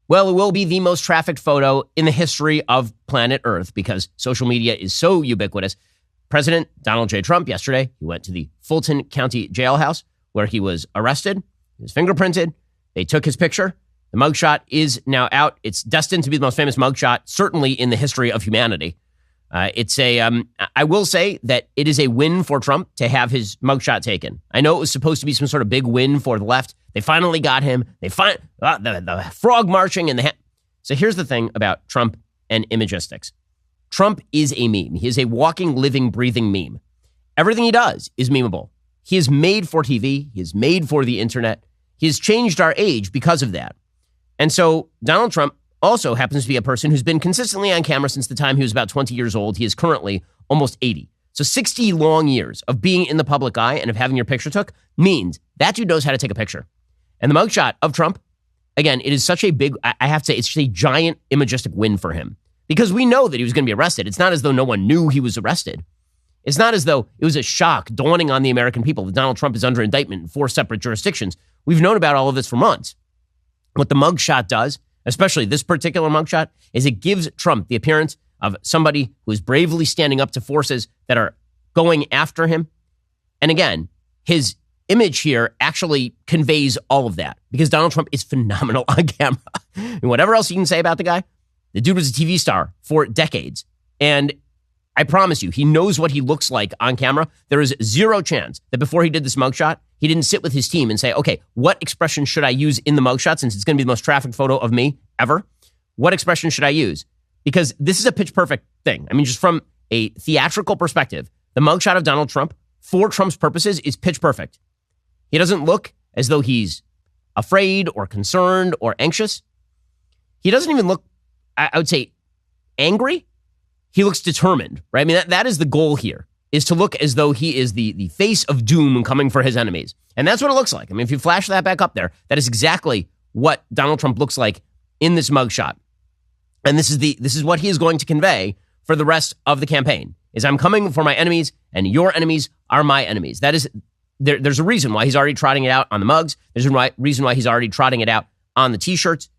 Well, it will be the most trafficked photo in the history of planet Earth because social media is so ubiquitous. President Donald J. Trump yesterday, he went to the Fulton County jailhouse where he was arrested. He was fingerprinted. They took his picture. The mugshot is now out. It's destined to be the most famous mugshot, certainly in the history of humanity. I will say that it is a win for Trump to have his mugshot taken. I know it was supposed to be some sort of big win for the left. They finally got him. The frog marching in the So here's the thing about Trump and imagistics. Trump is a meme. He is a walking, living, breathing meme. Everything he does is memeable. He is made for TV. He is made for the internet. He has changed our age because of that. And so Donald Trump also happens to be a person who's been consistently on camera since the time he was about 20 years old. He is currently almost 80. So 60 long years of being in the public eye and of having your picture took means that dude knows how to take a picture. And the mugshot of Trump, again, it is such a big, I have to say, it's just a giant imagistic win for him because we know that he was going to be arrested. It's not as though no one knew he was arrested. It's not as though it was a shock dawning on the American people that Donald Trump is under indictment in 4 separate jurisdictions. We've known about all of this for months. What the mugshot does, especially this particular mugshot, is it gives Trump the appearance of somebody who is bravely standing up to forces that are going after him. And again, his image here actually conveys all of that because Donald Trump is phenomenal on camera. And whatever else you can say about the guy, the dude was a TV star for decades. And I promise you, he knows what he looks like on camera. There is zero chance that before he did this mugshot, he didn't sit with his team and say, okay, what expression should I use in the mugshot since it's going to be the most trafficked photo of me ever? What expression should I use? Because this is a pitch perfect thing. I mean, just from a theatrical perspective, the mugshot of Donald Trump, for Trump's purposes, is pitch perfect. He doesn't look as though he's afraid or concerned or anxious. He doesn't even look, I would say, angry. He looks determined, right? I mean, that is the goal here, is to look as though he is the face of doom coming for his enemies. And that's what it looks like. I mean, if you flash that back up there, that is exactly what Donald Trump looks like in this mugshot. And this is what he is going to convey for the rest of the campaign, is I'm coming for my enemies and your enemies are my enemies. That is, there's a reason why he's already trotting it out on the mugs. There's a reason why he's already trotting it out on the t-shirts.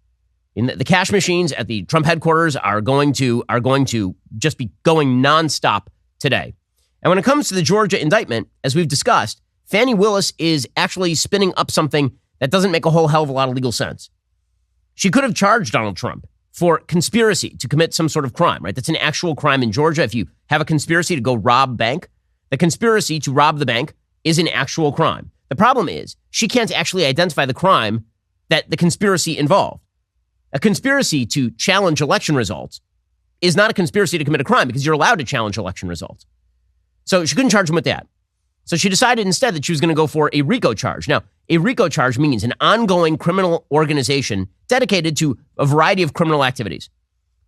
In the cash machines at the Trump headquarters are going to just be going nonstop today. And when it comes to the Georgia indictment, as we've discussed, Fani Willis is actually spinning up something that doesn't make a whole hell of a lot of legal sense. She could have charged Donald Trump for conspiracy to commit some sort of crime, right? That's an actual crime in Georgia. If you have a conspiracy to go rob a bank, the conspiracy to rob the bank is an actual crime. The problem is she can't actually identify the crime that the conspiracy involved. A conspiracy to challenge election results is not a conspiracy to commit a crime because you're allowed to challenge election results. So she couldn't charge him with that. So she decided instead that she was going to go for a RICO charge. Now, a RICO charge means an ongoing criminal organization dedicated to a variety of criminal activities.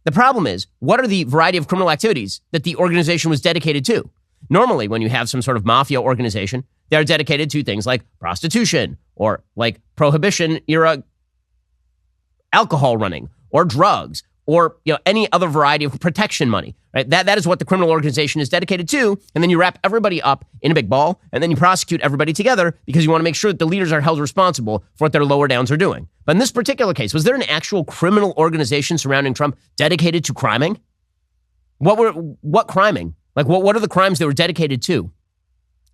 The problem is, what are the variety of criminal activities that the organization was dedicated to? Normally, when you have some sort of mafia organization, they're dedicated to things like prostitution or like prohibition era alcohol running or drugs or any other variety of protection money, right? That is what the criminal organization is dedicated to. And then you wrap everybody up in a big ball and then you prosecute everybody together because you want to make sure that the leaders are held responsible for what their lower downs are doing. But in this particular case, was there an actual criminal organization surrounding Trump dedicated to criming? What criming? Like what are the crimes they were dedicated to?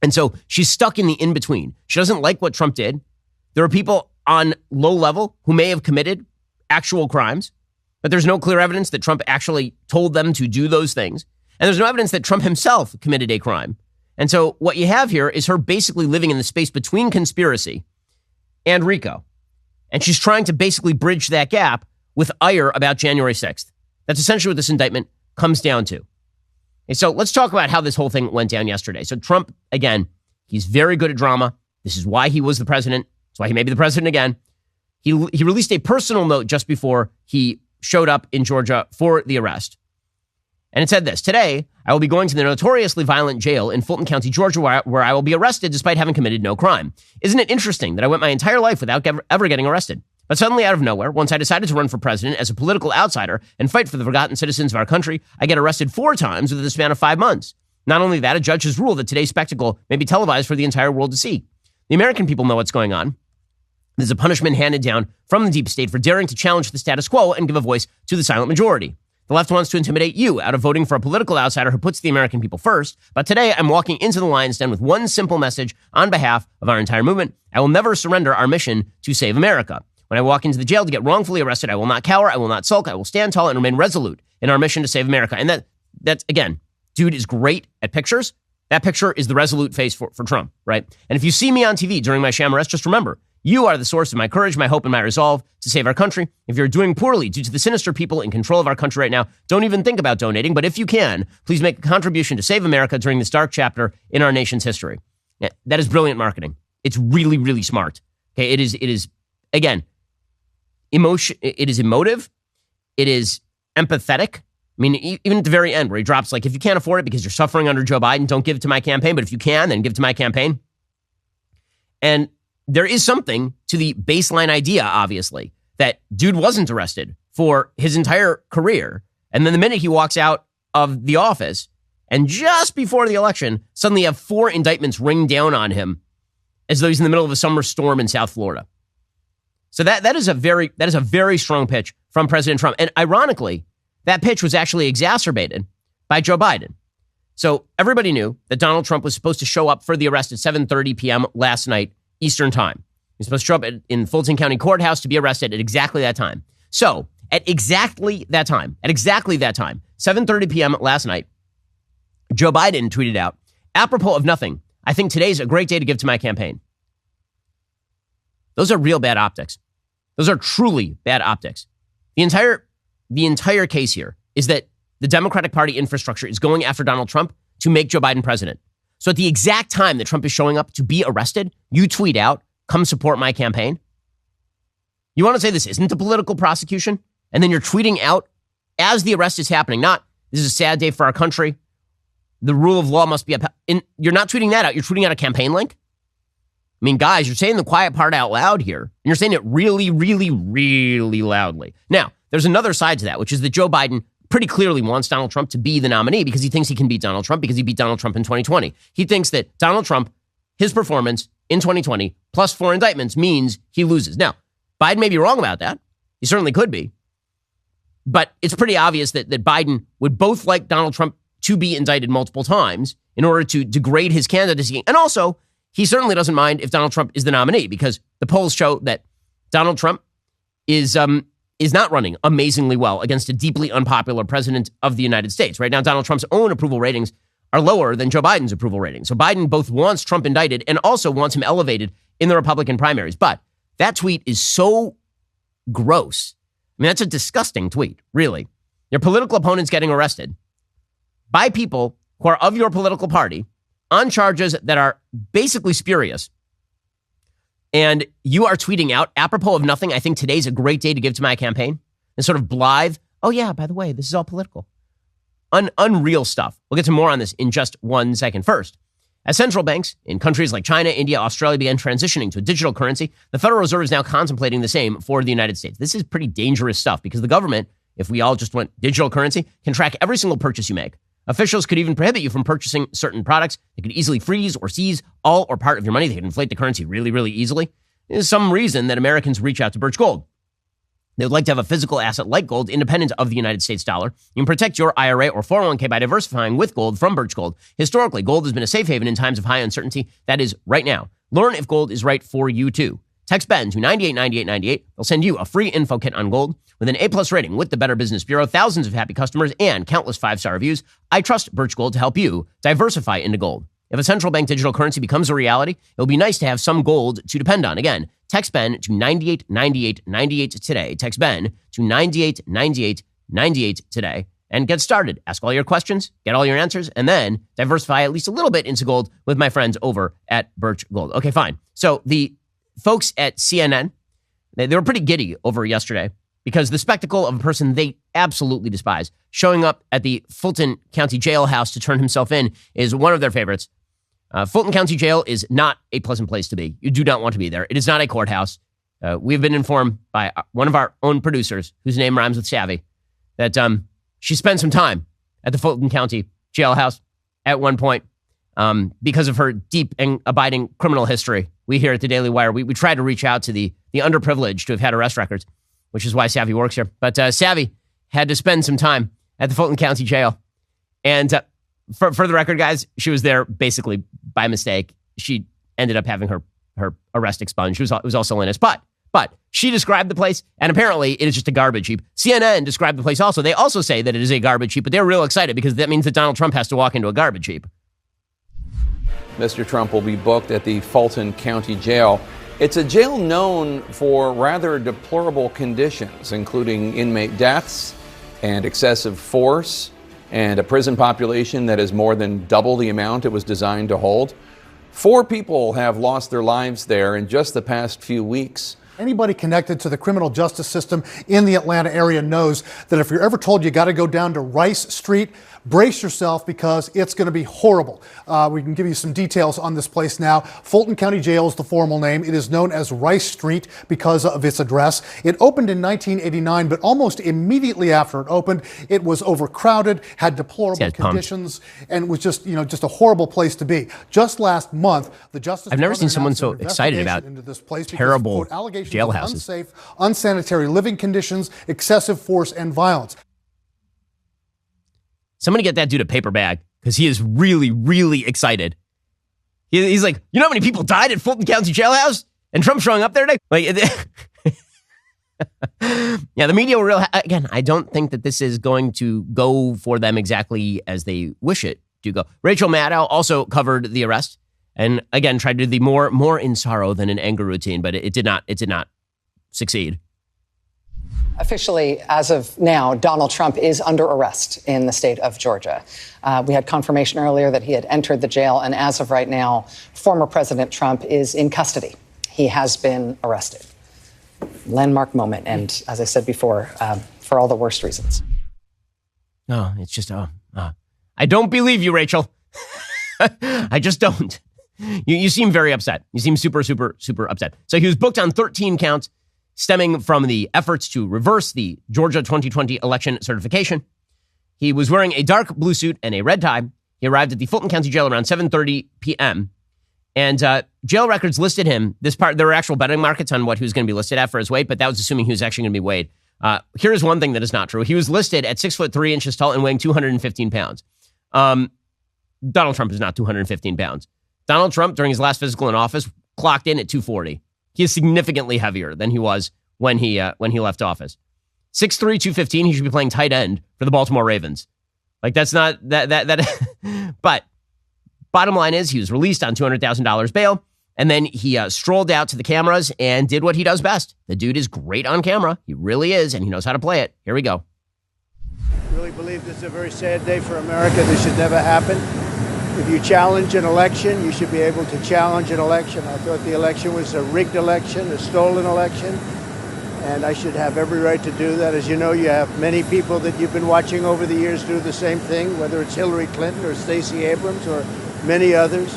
And so she's stuck in the in-between. She doesn't like what Trump did. There are people on low level who may have committed actual crimes, but there's no clear evidence that Trump actually told them to do those things. And there's no evidence that Trump himself committed a crime. And so what you have here is her basically living in the space between conspiracy and RICO. And she's trying to basically bridge that gap with ire about January 6th. That's essentially what this indictment comes down to. And so let's talk about how this whole thing went down yesterday. So Trump, again, he's very good at drama. This is why he was the president. That's why he may be the president again. He released a personal note just before he showed up in Georgia for the arrest. And it said this: "Today, I will be going to the notoriously violent jail in Fulton County, Georgia, where I will be arrested despite having committed no crime. Isn't it interesting that I went my entire life without ever getting arrested? But suddenly, out of nowhere, once I decided to run for president as a political outsider and fight for the forgotten citizens of our country, I get arrested 4 times within the span of 5 months. Not only that, a judge has ruled that today's spectacle may be televised for the entire world to see. The American people know what's going on. There's a punishment handed down from the deep state for daring to challenge the status quo and give a voice to the silent majority. The left wants to intimidate you out of voting for a political outsider who puts the American people first. But today, I'm walking into the lion's den with one simple message on behalf of our entire movement. I will never surrender our mission to save America. When I walk into the jail to get wrongfully arrested, I will not cower, I will not sulk, I will stand tall and remain resolute in our mission to save America. And that's again, dude is great at pictures. That picture is the resolute face for Trump, right? And if you see me on TV during my sham arrest, just remember, you are the source of my courage, my hope, and my resolve to save our country. If you're doing poorly due to the sinister people in control of our country right now, don't even think about donating. But if you can, please make a contribution to save America during this dark chapter in our nation's history. That is brilliant marketing. It's really, really smart. Okay, it is again, emotion. It is emotive. It is empathetic. I mean, even at the very end where he drops, like, if you can't afford it because you're suffering under Joe Biden, don't give it to my campaign. But if you can, then give it to my campaign. And there is something to the baseline idea, obviously, that dude wasn't arrested for his entire career. And then the minute he walks out of the office and just before the election, suddenly you have 4 indictments ring down on him as though he's in the middle of a summer storm in South Florida. So that is a very strong pitch from President Trump. And ironically, that pitch was actually exacerbated by Joe Biden. So everybody knew that Donald Trump was supposed to show up for the arrest at 7:30 p.m. last night, Eastern time. He's supposed to show up in Fulton County Courthouse to be arrested at exactly that time. So at exactly that time, 7:30 p.m. last night, Joe Biden tweeted out, apropos of nothing, I think today's a great day to give to my campaign. Those are real bad optics. Those are truly bad optics. The entire case here is that the Democratic Party infrastructure is going after Donald Trump to make Joe Biden president. So at the exact time that Trump is showing up to be arrested, you tweet out, come support my campaign. You want to say this isn't a political prosecution? And then you're tweeting out as the arrest is happening, not this is a sad day for our country. The rule of law must be upheld. You're not tweeting that out. You're tweeting out a campaign link. I mean, guys, you're saying the quiet part out loud here, and you're saying it really, really, really loudly. Now, there's another side to that, which is that Joe Biden pretty clearly wants Donald Trump to be the nominee because he thinks he can beat Donald Trump because he beat Donald Trump in 2020. He thinks that Donald Trump, his performance in 2020, plus 4 indictments means he loses. Now, Biden may be wrong about that. He certainly could be. But it's pretty obvious that Biden would both like Donald Trump to be indicted multiple times in order to degrade his candidacy. And also, he certainly doesn't mind if Donald Trump is the nominee because the polls show that Donald Trump is not running amazingly well against a deeply unpopular president of the United States. Right now, Donald Trump's own approval ratings are lower than Joe Biden's approval ratings. So Biden both wants Trump indicted and also wants him elevated in the Republican primaries. But that tweet is so gross. I mean, that's a disgusting tweet, really. Your political opponent's getting arrested by people who are of your political party on charges that are basically spurious. And you are tweeting out, apropos of nothing, I think today's a great day to give to my campaign. And sort of blithe, oh yeah, by the way, this is all political. Unreal stuff. We'll get to more on this in just 1 second. First, as central banks in countries like China, India, Australia began transitioning to a digital currency, the Federal Reserve is now contemplating the same for the United States. This is pretty dangerous stuff because the government, if we all just went digital currency, can track every single purchase you make. Officials could even prohibit you from purchasing certain products. They could easily freeze or seize all or part of your money. They could inflate the currency really, really easily. There's some reason that Americans reach out to Birch Gold. They would like to have a physical asset like gold independent of the United States dollar. You can protect your IRA or 401k by diversifying with gold from Birch Gold. Historically, gold has been a safe haven in times of high uncertainty. That is right now. Learn if gold is right for you too. Text Ben to 989898. They'll send you a free info kit on gold with an A+ rating with the Better Business Bureau, thousands of happy customers, and countless 5-star reviews. I trust Birch Gold to help you diversify into gold. If a central bank digital currency becomes a reality, it'll be nice to have some gold to depend on. Again, text Ben to 989898 today. Text Ben to 989898 today and get started. Ask all your questions, get all your answers, and then diversify at least a little bit into gold with my friends over at Birch Gold. Okay, fine. So the folks at CNN, they were pretty giddy over yesterday because the spectacle of a person they absolutely despise showing up at the Fulton County Jailhouse to turn himself in is one of their favorites. Fulton County Jail is not a pleasant place to be. You do not want to be there. It is not a courthouse. We've been informed by one of our own producers, whose name rhymes with Savvy, that she spent some time at the Fulton County Jailhouse at one point because of her deep and abiding criminal history. We here at the Daily Wire, we try to reach out to the the underprivileged to have had arrest records, which is why Savvy works here. But Savvy had to spend some time at the Fulton County Jail. And for the record, guys, she was there basically by mistake. She ended up having her arrest expunged. It was also Linus. But she described the place, and apparently it is just a garbage heap. CNN described the place also. They also say that it is a garbage heap, but they're real excited because that means that Donald Trump has to walk into a garbage heap. Mr. Trump will be booked at the Fulton County Jail. It's a jail known for rather deplorable conditions, including inmate deaths and excessive force and a prison population that is more than double the amount it was designed to hold. 4 people have lost their lives there in just the past few weeks. Anybody connected to the criminal justice system in the Atlanta area knows that if you're ever told you got to go down to Rice Street, brace yourself because it's going to be horrible. We can give you some details on this place now. Fulton County Jail is the formal name. It is known as Rice Street because of its address. It opened in 1989, but almost immediately after it opened, it was overcrowded, had deplorable conditions, and was just a horrible place to be. Just last month, the Justice I've never seen Department someone so excited about into this place terrible because, quote, allegations jailhouses. of unsafe, unsanitary living conditions, excessive force, and violence. Somebody get that dude a paper bag because he is really, really excited. He's like, you know how many people died at Fulton County Jailhouse? And Trump showing up there today? Yeah, the media were real. Again, I don't think that this is going to go for them exactly as they wish it to go. Rachel Maddow also covered the arrest and again tried to do the more in sorrow than in anger routine, but it did not succeed. Officially, as of now, Donald Trump is under arrest in the state of Georgia. We had confirmation earlier that he had entered the jail, and as of right now, former President Trump is in custody. He has been arrested. Landmark moment, and as I said before, for all the worst reasons. No, it's just, I don't believe you, Rachel. I just don't. You seem very upset. You seem super, super, super upset. So he was booked on 13 counts stemming from the efforts to reverse the Georgia 2020 election certification. He was wearing a dark blue suit and a red tie. He arrived at the Fulton County Jail around 7:30 p.m. And jail records listed him. There were actual betting markets on what he was going to be listed at for his weight, but that was assuming he was actually going to be weighed. Here's one thing that is not true. He was listed at 6'3" tall and weighing 215 pounds. Donald Trump is not 215 pounds. Donald Trump, during his last physical in office, clocked in at 240. He is significantly heavier than he was when he left office. 6'3", 215, he should be playing tight end for the Baltimore Ravens. Like, that's not that. But bottom line is he was released on $200,000 bail, and then he strolled out to the cameras and did what he does best. The dude is great on camera. He really is, and he knows how to play it. Here we go. I really believe this is a very sad day for America. This should never happen. If you challenge an election, you should be able to challenge an election. I thought the election was a rigged election, a stolen election, and I should have every right to do that. As you know, you have many people that you've been watching over the years do the same thing, whether it's Hillary Clinton or Stacey Abrams or many others.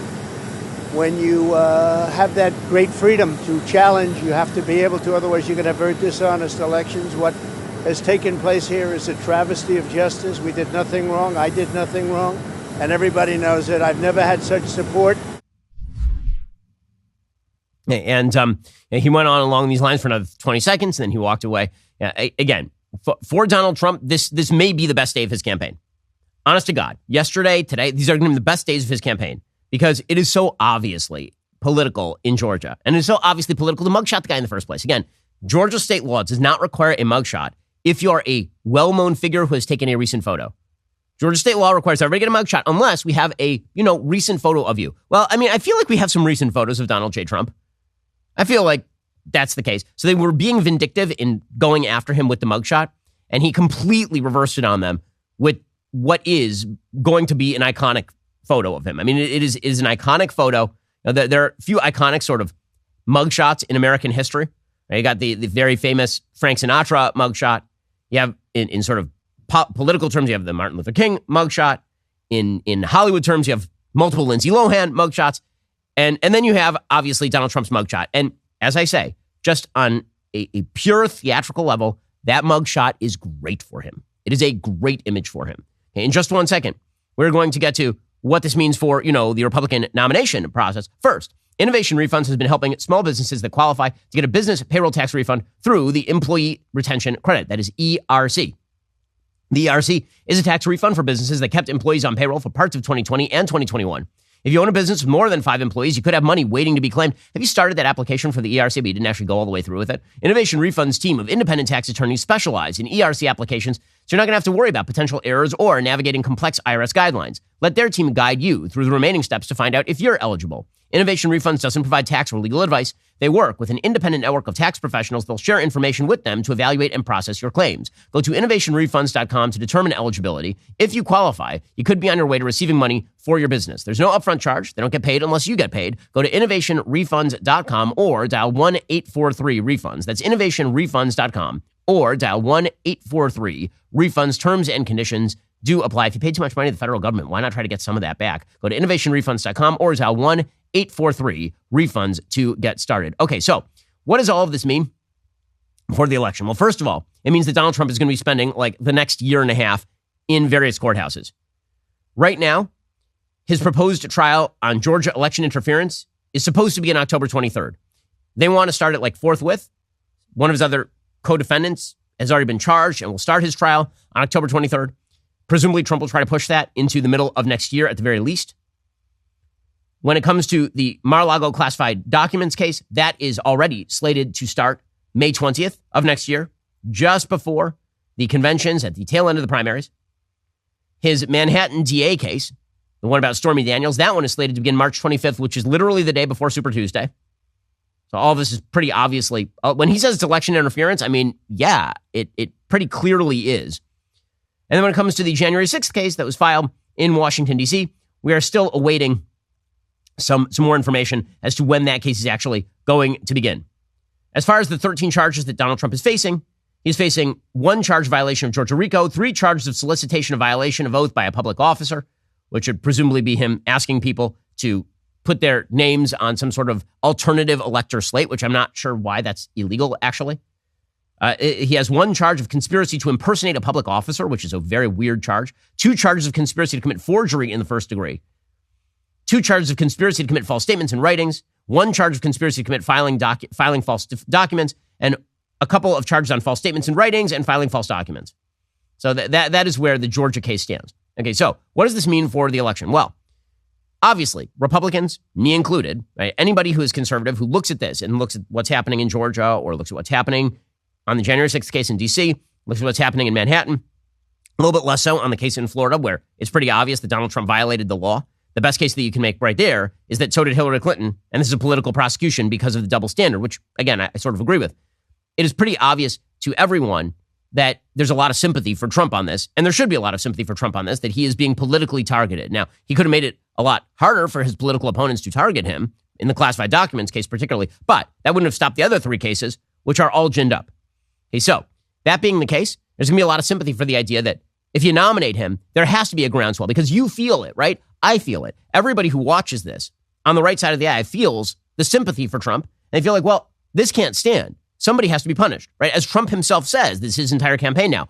When you have that great freedom to challenge, you have to be able to, otherwise you're going to have very dishonest elections. What has taken place here is a travesty of justice. We did nothing wrong. I did nothing wrong. And everybody knows it. I've never had such support. And he went on along these lines for another 20 seconds, and then he walked away. Again, for Donald Trump, this may be the best day of his campaign. Honest to God, yesterday, today, these are going to be the best days of his campaign because it is so obviously political in Georgia. And it's so obviously political to mugshot the guy in the first place. Again, Georgia state law does not require a mugshot if you are a well-known figure who has taken a recent photo. Georgia state law requires everybody to get a mugshot unless we have a, recent photo of you. Well, I mean, I feel like we have some recent photos of Donald J. Trump. I feel like that's the case. So they were being vindictive in going after him with the mugshot, and he completely reversed it on them with what is going to be an iconic photo of him. I mean, it is an iconic photo. Now, there are a few iconic sort of mugshots in American history. You got the very famous Frank Sinatra mugshot. You have in sort of political terms, you have the Martin Luther King mugshot. In Hollywood terms, you have multiple Lindsay Lohan mugshots. And then you have, obviously, Donald Trump's mugshot. And as I say, just on a pure theatrical level, that mugshot is great for him. It is a great image for him. Okay, in just 1 second, we're going to get to what this means for, the Republican nomination process. First, Innovation Refunds has been helping small businesses that qualify to get a business payroll tax refund through the Employee Retention Credit, that is ERC. The ERC is a tax refund for businesses that kept employees on payroll for parts of 2020 and 2021. If you own a business with more than 5 employees, you could have money waiting to be claimed. Have you started that application for the ERC, but you didn't actually go all the way through with it? Innovation Refund's team of independent tax attorneys specialize in ERC applications, so you're not going to have to worry about potential errors or navigating complex IRS guidelines. Let their team guide you through the remaining steps to find out if you're eligible. Innovation Refunds doesn't provide tax or legal advice. They work with an independent network of tax professionals. They'll share information with them to evaluate and process your claims. Go to innovationrefunds.com to determine eligibility. If you qualify, you could be on your way to receiving money for your business. There's no upfront charge. They don't get paid unless you get paid. Go to innovationrefunds.com or dial 1-843-REFUNDS. That's innovationrefunds.com or dial 1-843-REFUNDS. Terms and conditions do apply. If you pay too much money to the federal government, why not try to get some of that back? Go to innovationrefunds.com or dial 1-843-REFUNDS to get started. Okay, so what does all of this mean for the election? Well, first of all, it means that Donald Trump is going to be spending like the next year and a half in various courthouses. Right now, his proposed trial on Georgia election interference is supposed to be on October 23rd. They want to start it like forthwith. One of his other co-defendants has already been charged and will start his trial on October 23rd. Presumably, Trump will try to push that into the middle of next year at the very least. When it comes to the Mar-a-Lago classified documents case, that is already slated to start May 20th of next year, just before the conventions at the tail end of the primaries. His Manhattan DA case, the one about Stormy Daniels, that one is slated to begin March 25th, which is literally the day before Super Tuesday. So all of this is pretty obviously, when he says it's election interference, I mean, yeah, it pretty clearly is. And then when it comes to the January 6th case that was filed in Washington, D.C., we are still awaiting some more information as to when that case is actually going to begin. As far as the 13 charges that Donald Trump is facing, he's facing 1 charge violation of Georgia RICO, 3 charges of solicitation of violation of oath by a public officer, which would presumably be him asking people to put their names on some sort of alternative elector slate, which I'm not sure why that's illegal, actually. He has 1 charge of conspiracy to impersonate a public officer, which is a very weird charge. 2 charges of conspiracy to commit forgery in the first degree. 2 charges of conspiracy to commit false statements and writings. 1 charge of conspiracy to commit filing false documents, and a couple of charges on false statements and writings and filing false documents. So that is where the Georgia case stands. Okay, so what does this mean for the election? Well, obviously, Republicans, me included, right? Anybody who is conservative who looks at this and looks at what's happening in Georgia or looks at what's happening on the January 6th case in D.C., looks at what's happening in Manhattan, a little bit less so on the case in Florida, where it's pretty obvious that Donald Trump violated the law. The best case that you can make right there is that so did Hillary Clinton, and this is a political prosecution because of the double standard, which, again, I sort of agree with. It is pretty obvious to everyone that there's a lot of sympathy for Trump on this, and there should be a lot of sympathy for Trump on this, that he is being politically targeted. Now, he could have made it a lot harder for his political opponents to target him, in the classified documents case particularly, but that wouldn't have stopped the other 3 cases, which are all ginned up. Okay, so that being the case, there's going to be a lot of sympathy for the idea that if you nominate him, there has to be a groundswell because you feel it, right? I feel it. Everybody who watches this on the right side of the aisle feels the sympathy for Trump. And they feel like, well, this can't stand. Somebody has to be punished, right? As Trump himself says, this is his entire campaign now.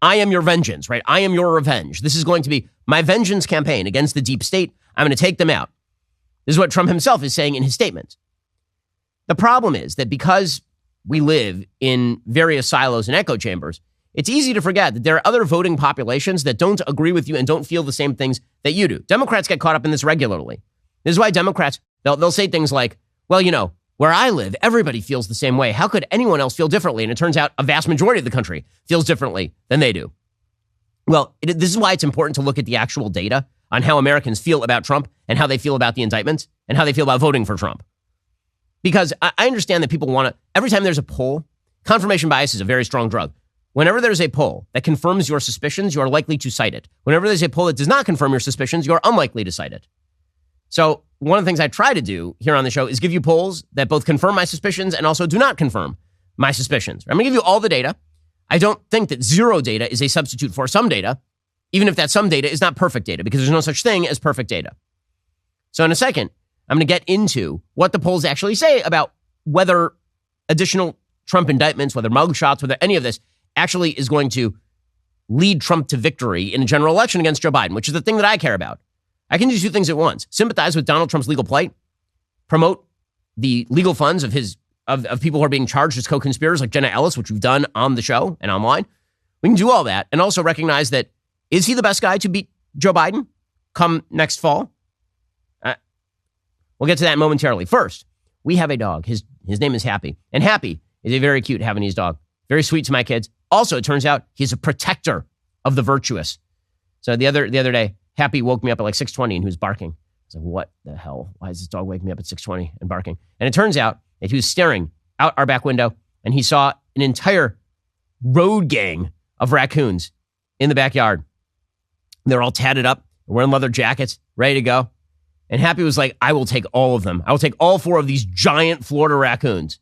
I am your vengeance, right? I am your revenge. This is going to be my vengeance campaign against the deep state. I'm going to take them out. This is what Trump himself is saying in his statements. The problem is that because we live in various silos and echo chambers, it's easy to forget that there are other voting populations that don't agree with you and don't feel the same things that you do. Democrats get caught up in this regularly. This is why Democrats, they'll say things like, well, you know, where I live, everybody feels the same way. How could anyone else feel differently? And it turns out a vast majority of the country feels differently than they do. Well, this is why it's important to look at the actual data on how Americans feel about Trump and how they feel about the indictments and how they feel about voting for Trump. Because I understand that people want to, every time there's a poll, confirmation bias is a very strong drug. Whenever there's a poll that confirms your suspicions, you are likely to cite it. Whenever there's a poll that does not confirm your suspicions, you are unlikely to cite it. So one of the things I try to do here on the show is give you polls that both confirm my suspicions and also do not confirm my suspicions. I'm going to give you all the data. I don't think that zero data is a substitute for some data, even if that some data is not perfect data, because there's no such thing as perfect data. So in a second, I'm going to get into what the polls actually say about whether additional Trump indictments, whether mugshots, whether any of this actually is going to lead Trump to victory in a general election against Joe Biden, which is the thing that I care about. I can do 2 things at once. Sympathize with Donald Trump's legal plight, promote the legal funds of people who are being charged as co-conspirators like Jenna Ellis, which we've done on the show and online. We can do all that and also recognize that, is he the best guy to beat Joe Biden come next fall? We'll get to that momentarily. First, we have a dog. His name is Happy. And Happy is a very cute Havanese dog. Very sweet to my kids. Also, it turns out he's a protector of the virtuous. So the other day, Happy woke me up at like 6:20 and he was barking. I was like, what the hell? Why is this dog waking me up at 6:20 and barking? And it turns out that he was staring out our back window and he saw an entire road gang of raccoons in the backyard. They're all tatted up, wearing leather jackets, ready to go. And Happy was like, I will take all of them. I will take all 4 of these giant Florida raccoons.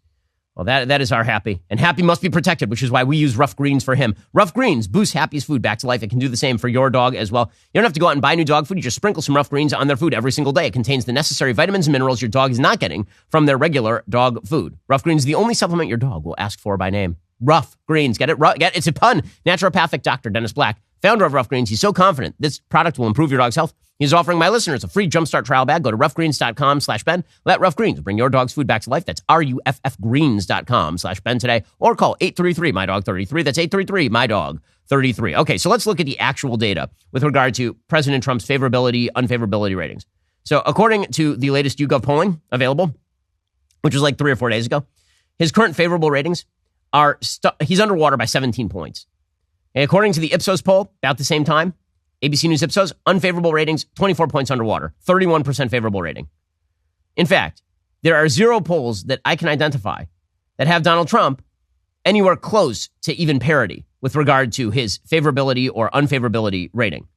Well, that is our Happy. And Happy must be protected, which is why we use Ruff Greens for him. Ruff Greens boosts Happy's food back to life. It can do the same for your dog as well. You don't have to go out and buy new dog food. You just sprinkle some Ruff Greens on their food every single day. It contains the necessary vitamins and minerals your dog is not getting from their regular dog food. Ruff Greens is the only supplement your dog will ask for by name. Ruff Greens. Get it? It's a pun. Naturopathic Dr. Dennis Black, founder of Ruff Greens. He's so confident this product will improve your dog's health. He's offering my listeners a free Jumpstart Trial Bag. Go to ruffgreens.com/Ben. Let Ruff Greens bring your dog's food back to life. That's ruffgreens.com/Ben today. Or call 833-MY-DOG-33. That's 833-MY-DOG-33. Okay, so let's look at the actual data with regard to President Trump's favorability, unfavorability ratings. So according to the latest YouGov polling available, which was like 3 or 4 days ago, his current favorable ratings are he's underwater by 17 points. And according to the Ipsos poll, about the same time, ABC News Ipsos, unfavorable ratings, 24 points underwater, 31% favorable rating. In fact, there are 0 polls that I can identify that have Donald Trump anywhere close to even parity with regard to his favorability or unfavorability rating.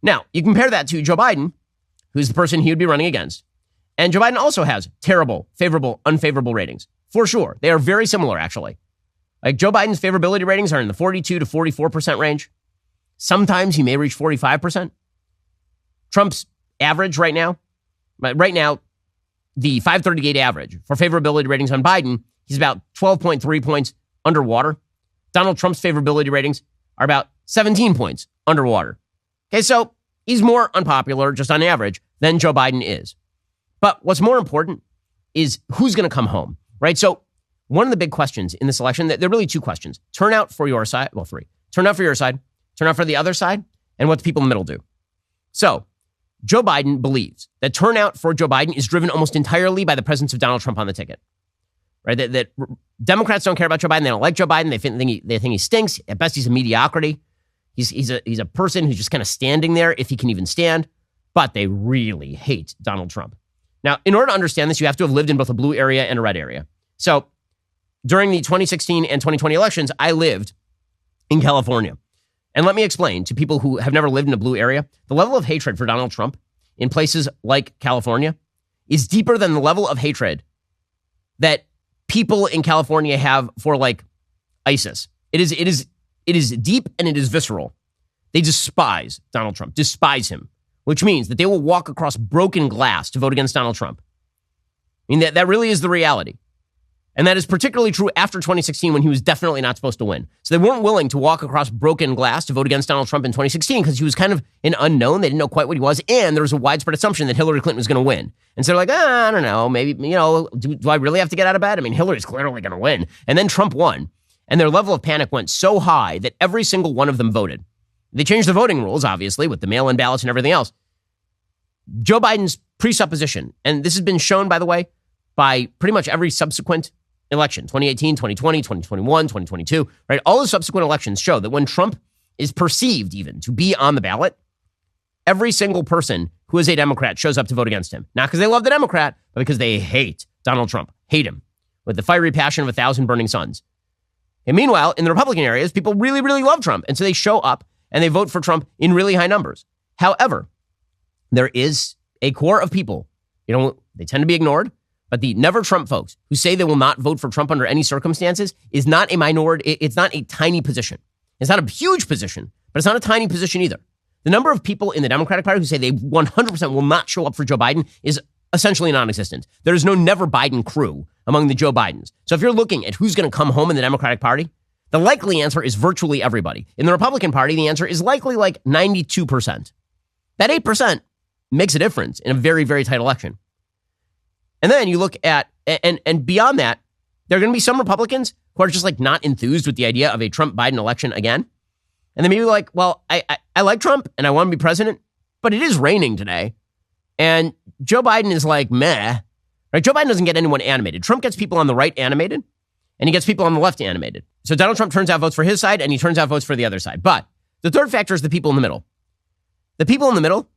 Now, you compare that to Joe Biden, who's the person he would be running against. And Joe Biden also has terrible, favorable, unfavorable ratings. For sure. They are very similar, actually. Like Joe Biden's favorability ratings are in the 42 to 44% range. Sometimes he may reach 45%. Trump's average right now, the 538 average for favorability ratings on Biden, he's about 12.3 points underwater. Donald Trump's favorability ratings are about 17 points underwater. Okay, so he's more unpopular just on average than Joe Biden is. But what's more important is who's going to come home, right? So one of the big questions in this election, there are really 2 questions. Turnout for your side, 3. Turnout for your side, turnout for the other side, and what the people in the middle do. So Joe Biden believes that turnout for Joe Biden is driven almost entirely by the presence of Donald Trump on the ticket, right? That Democrats don't care about Joe Biden. They don't like Joe Biden. They think he stinks. At best, he's a mediocrity. He's a person who's just kind of standing there if he can even stand. But they really hate Donald Trump. Now, in order to understand this, you have to have lived in both a blue area and a red area. So during the 2016 and 2020 elections, I lived in California. And let me explain to people who have never lived in a blue area, the level of hatred for Donald Trump in places like California is deeper than the level of hatred that people in California have for like ISIS. It is deep and it is visceral. They despise Donald Trump, despise him, which means that they will walk across broken glass to vote against Donald Trump. I mean, that really is the reality. And that is particularly true after 2016 when he was definitely not supposed to win. So they weren't willing to walk across broken glass to vote against Donald Trump in 2016 because he was kind of an unknown. They didn't know quite what he was. And there was a widespread assumption that Hillary Clinton was going to win. And so they're like, I don't know, maybe, do I really have to get out of bed? I mean, Hillary's clearly going to win. And then Trump won. And their level of panic went so high that every single one of them voted. They changed the voting rules, obviously, with the mail-in ballots and everything else. Joe Biden's presupposition, and this has been shown, by the way, by pretty much every subsequent election, 2018, 2020, 2021, 2022, right? All the subsequent elections show that when Trump is perceived even to be on the ballot, every single person who is a Democrat shows up to vote against him. Not because they love the Democrat, but because they hate Donald Trump, hate him with the fiery passion of 1,000 burning suns. And meanwhile, in the Republican areas, people really, really love Trump. And so they show up and they vote for Trump in really high numbers. However, there is a core of people, they tend to be ignored, but the never Trump folks who say they will not vote for Trump under any circumstances is not a minority. It's not a tiny position. It's not a huge position, but it's not a tiny position either. The number of people in the Democratic Party who say they 100% will not show up for Joe Biden is essentially non-existent. There is no never Biden crew among the Joe Bidens. So if you're looking at who's going to come home in the Democratic Party, the likely answer is virtually everybody. In the Republican Party, the answer is likely like 92%. That 8% makes a difference in a very, very tight election. And then you look at, and beyond that, there are going to be some Republicans who are just like not enthused with the idea of a Trump-Biden election again. And then maybe like, well, I like Trump and I want to be president, but it is raining today. And Joe Biden is like, meh. Right? Joe Biden doesn't get anyone animated. Trump gets people on the right animated, and he gets people on the left animated. So Donald Trump turns out votes for his side, and he turns out votes for the other side. But the third factor is the people in the middle. The people in the middle,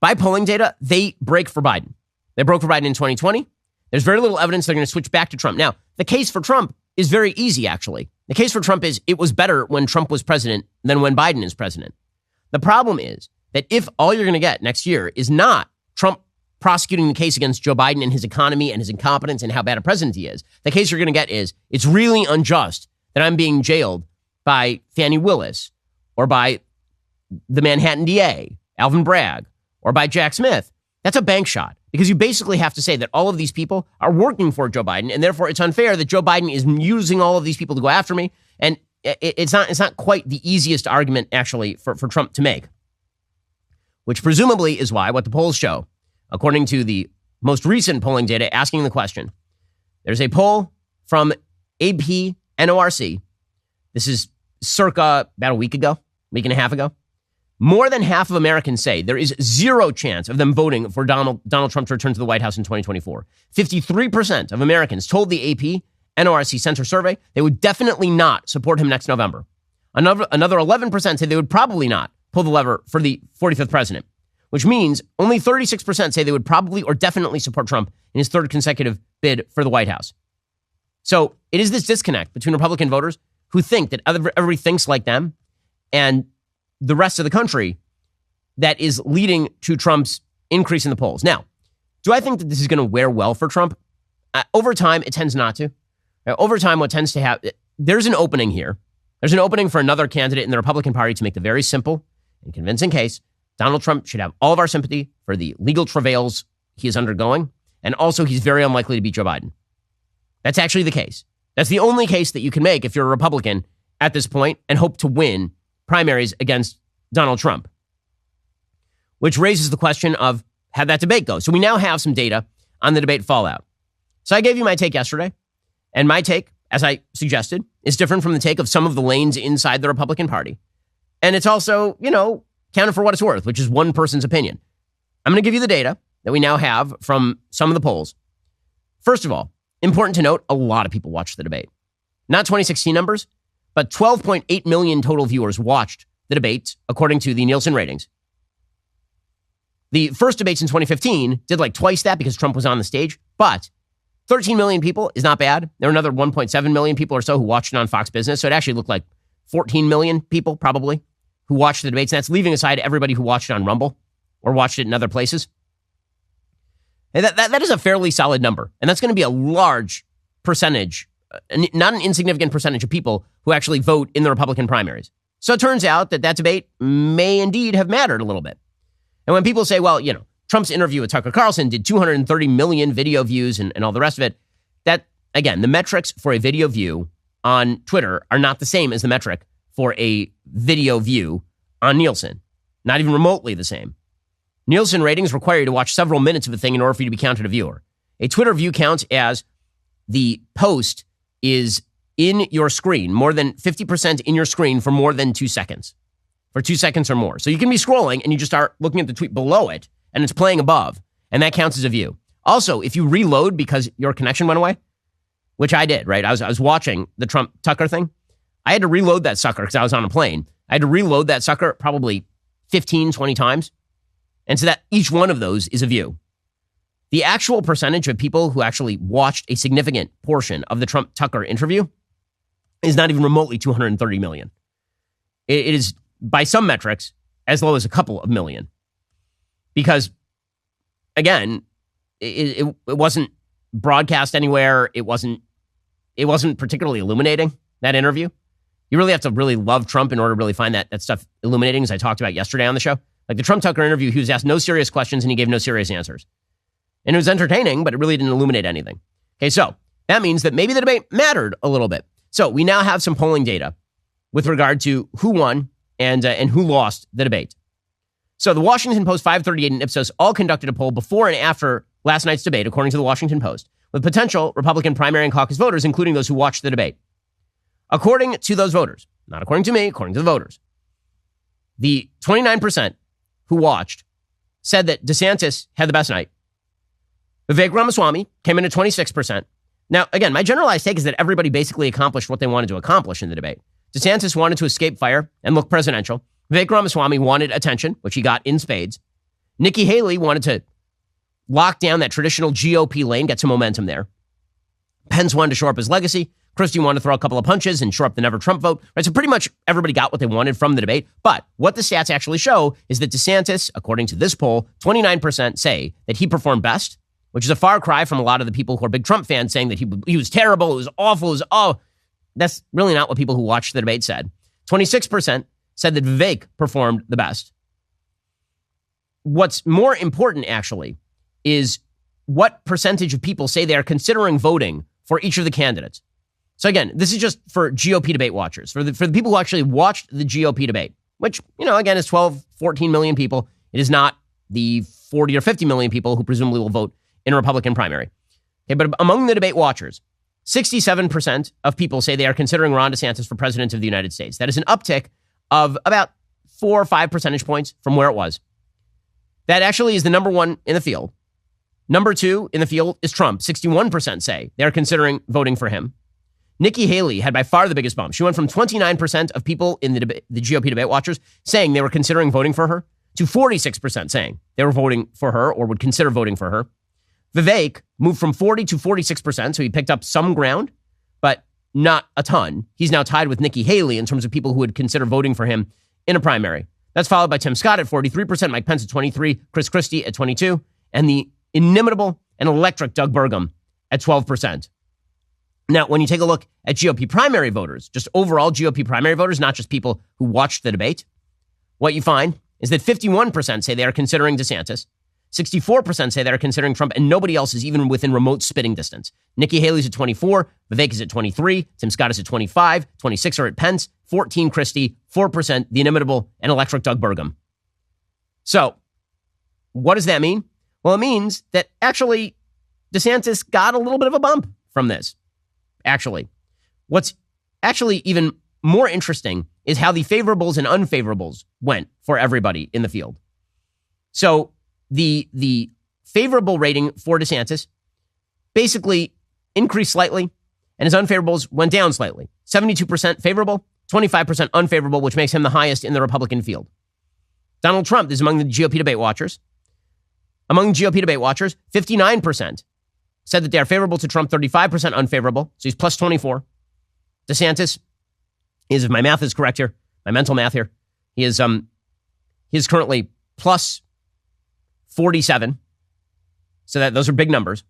by polling data, they break for Biden. They broke for Biden in 2020. There's very little evidence they're going to switch back to Trump. Now, the case for Trump is very easy, actually. The case for Trump is it was better when Trump was president than when Biden is president. The problem is that if all you're going to get next year is not Trump prosecuting the case against Joe Biden and his economy and his incompetence and how bad a president he is, the case you're going to get is it's really unjust that I'm being jailed by Fani Willis or by the Manhattan DA, Alvin Bragg, or by Jack Smith. That's a bank shot because you basically have to say that all of these people are working for Joe Biden, and therefore it's unfair that Joe Biden is using all of these people to go after me. And it's not quite the easiest argument, actually, for Trump to make, which presumably is why what the polls show, according to the most recent polling data asking the question, there's a poll from AP NORC. This is circa about a week and a half ago. More than half of Americans say there is zero chance of them voting for Donald Trump to return to the White House in 2024. 53% of Americans told the AP NORC Center survey they would definitely not support him next November. Another 11% say they would probably not pull the lever for the 45th president, which means only 36% say they would probably or definitely support Trump in his third consecutive bid for the White House. So it is this disconnect between Republican voters who think that everybody thinks like them and the rest of the country that is leading to Trump's increase in the polls. Now, do I think that this is going to wear well for Trump? Over time, it tends not to. Over time, what tends to happen, there's an opening here. There's an opening for another candidate in the Republican Party to make the very simple and convincing case Donald Trump should have all of our sympathy for the legal travails he is undergoing, and also he's very unlikely to beat Joe Biden. That's actually the case. That's the only case that you can make if you're a Republican at this point and hope to win primaries against Donald Trump, which raises the question of how that debate goes. So we now have some data on the debate fallout. So I gave you my take yesterday, and my take, as I suggested, is different from the take of some of the lanes inside the Republican Party. And it's also, counted for what it's worth, which is one person's opinion. I'm going to give you the data that we now have from some of the polls. First of all, important to note, a lot of people watched the debate. Not 2016 numbers, but 12.8 million total viewers watched the debate, according to the Nielsen ratings. The first debates in 2015 did like twice that because Trump was on the stage, but 13 million people is not bad. There were another 1.7 million people or so who watched it on Fox Business, so it actually looked like 14 million people probably who watched the debates, and that's leaving aside everybody who watched it on Rumble or watched it in other places. And that is a fairly solid number, and that's going to be a large percentage, not an insignificant percentage of people who actually vote in the Republican primaries. So it turns out that debate may indeed have mattered a little bit. And when people say, well, Trump's interview with Tucker Carlson did 230 million video views and all the rest of it, that, again, the metrics for a video view on Twitter are not the same as the metric for a video view on Nielsen. Not even remotely the same. Nielsen ratings require you to watch several minutes of a thing in order for you to be counted a viewer. A Twitter view counts as the post is in your screen, more than 50% in your screen for more than 2 seconds. For 2 seconds or more. So you can be scrolling and you just start looking at the tweet below it and it's playing above, and that counts as a view. Also, if you reload because your connection went away, which I did, right? I was watching the Trump-Tucker thing. I had to reload that sucker because I was on a plane. I had to reload that sucker probably 15, 20 times. And so that each one of those is a view. The actual percentage of people who actually watched a significant portion of the Trump-Tucker interview is not even remotely 230 million. It is, by some metrics, as low as a couple of million. Because, again, it wasn't broadcast anywhere. It wasn't particularly illuminating, that interview. You really have to really love Trump in order to really find that stuff illuminating, as I talked about yesterday on the show. Like the Trump-Tucker interview, he was asked no serious questions and he gave no serious answers. And it was entertaining, but it really didn't illuminate anything. Okay, so that means that maybe the debate mattered a little bit. So we now have some polling data with regard to who won and who lost the debate. So the Washington Post, 538, and Ipsos all conducted a poll before and after last night's debate, according to the Washington Post, with potential Republican primary and caucus voters, including those who watched the debate. According to those voters, not according to me, according to the voters, the 29% who watched said that DeSantis had the best night. Vivek Ramaswamy came in at 26%. Now, again, my generalized take is that everybody basically accomplished what they wanted to accomplish in the debate. DeSantis wanted to escape fire and look presidential. Vivek Ramaswamy wanted attention, which he got in spades. Nikki Haley wanted to lock down that traditional GOP lane, get some momentum there. Pence wanted to shore up his legacy. Christie wanted to throw a couple of punches and shore up the never Trump vote. Right? So pretty much everybody got what they wanted from the debate. But what the stats actually show is that DeSantis, according to this poll, 29% say that he performed best, which is a far cry from a lot of the people who are big Trump fans saying that he was terrible, it was awful, that's really not what people who watched the debate said. 26% said that Vivek performed the best. What's more important, actually, is what percentage of people say they are considering voting for each of the candidates. So again, this is just for GOP debate watchers, for the people who actually watched the GOP debate, which, again, is 12, 14 million people. It is not the 40 or 50 million people who presumably will vote in a Republican primary. Okay, but among the debate watchers, 67% of people say they are considering Ron DeSantis for president of the United States. That is an uptick of about 4 or 5 percentage points from where it was. That actually is the number one in the field. Number two in the field is Trump. 61% say they are considering voting for him. Nikki Haley had by far the biggest bump. She went from 29% of people in the GOP debate watchers saying they were considering voting for her to 46% saying they were voting for her or would consider voting for her. Vivek moved from 40 to 46%, so he picked up some ground, but not a ton. He's now tied with Nikki Haley in terms of people who would consider voting for him in a primary. That's followed by Tim Scott at 43%, Mike Pence at 23%, Chris Christie at 22%, and the inimitable and electric Doug Burgum at 12%. Now, when you take a look at GOP primary voters, just overall GOP primary voters, not just people who watched the debate, what you find is that 51% say they are considering DeSantis, 64% say they are considering Trump, and nobody else is even within remote spitting distance. Nikki Haley's at 24, Vivek is at 23, Tim Scott is at 25, 26 are at Pence, 14 Christie, 4% the inimitable and electric Doug Burgum. So, what does that mean? Well, it means that actually DeSantis got a little bit of a bump from this. Actually, what's actually even more interesting is how the favorables and unfavorables went for everybody in the field. So the favorable rating for DeSantis basically increased slightly, and his unfavorables went down slightly. 72% favorable, 25% unfavorable, which makes him the highest in the Republican field. Donald Trump is among the GOP debate watchers. Among GOP debate watchers, 59% said that they are favorable to Trump, 35% unfavorable. So he's plus 24. DeSantis is, if my math is correct here, my mental math here, he is currently plus 47. So that those are big numbers.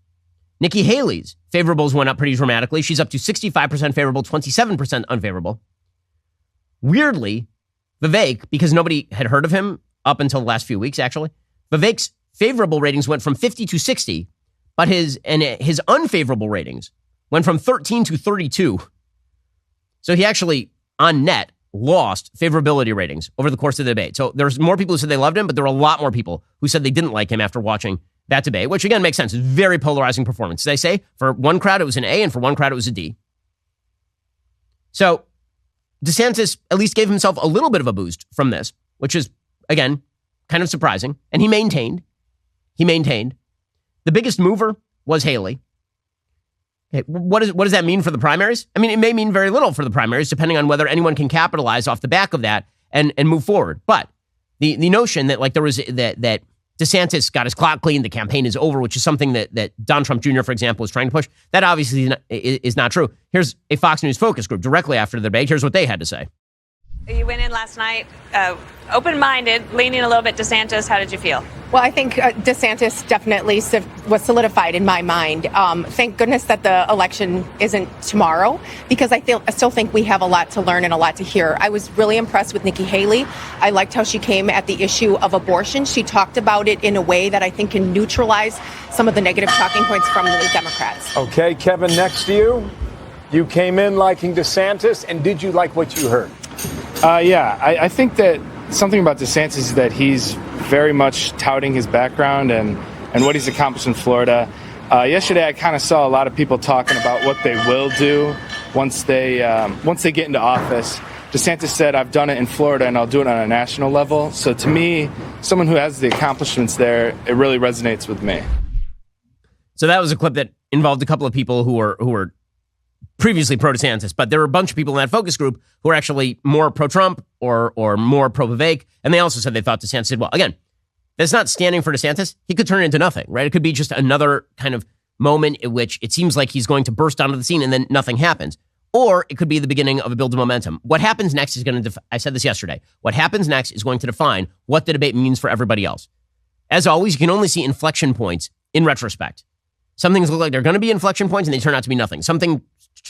Nikki Haley's favorables went up pretty dramatically. She's up to 65% favorable, 27% unfavorable. Weirdly, Vivek, because nobody had heard of him up until the last few weeks, actually, Vivek's favorable ratings went from 50 to 60, but his unfavorable ratings went from 13 to 32. So he actually, on net, lost favorability ratings over the course of the debate. So there's more people who said they loved him, but there were a lot more people who said they didn't like him after watching that debate, which again makes sense. It's a very polarizing performance. As I say, for one crowd it was an A, and for one crowd it was a D. So DeSantis at least gave himself a little bit of a boost from this, which is, again, kind of surprising. And he maintained. The biggest mover was Haley. Okay, what does that mean for the primaries? I mean, it may mean very little for the primaries, depending on whether anyone can capitalize off the back of that and move forward. But the notion that like there was that DeSantis got his clock clean, the campaign is over, which is something that Don Trump Jr., for example, is trying to push, that obviously is not true. Here's a Fox News focus group directly after the debate. Here's what they had to say. You went in last night open-minded, leaning a little bit DeSantis. How did you feel? Well, I think DeSantis definitely was solidified in my mind. Thank goodness that the election isn't tomorrow, because I still think we have a lot to learn and a lot to hear. I was really impressed with Nikki Haley. I liked how she came at the issue of abortion. She talked about it in a way that I think can neutralize some of the negative talking points from the Democrats. Okay, Kevin, next to you. You came in liking DeSantis, and did you like what you heard? I think that something about DeSantis is that he's very much touting his background, and and what he's accomplished in Florida. Yesterday, I kind of saw a lot of people talking about what they will do once they get into office. DeSantis said, I've done it in Florida and I'll do it on a national level. So to me, someone who has the accomplishments there, it really resonates with me. So that was a clip that involved a couple of people who were previously pro-DeSantis, but there were a bunch of people in that focus group who were actually more pro-Trump or more pro-Vivek. And they also said they thought DeSantis did well. Again, that's not standing for DeSantis. He could turn it into nothing, right? It could be just another kind of moment in which it seems like he's going to burst onto the scene and then nothing happens. Or it could be the beginning of a build of momentum. What happens next is going to, I said this yesterday, what happens next is going to define what the debate means for everybody else. As always, you can only see inflection points in retrospect. Some things look like they're going to be inflection points and they turn out to be nothing. Some things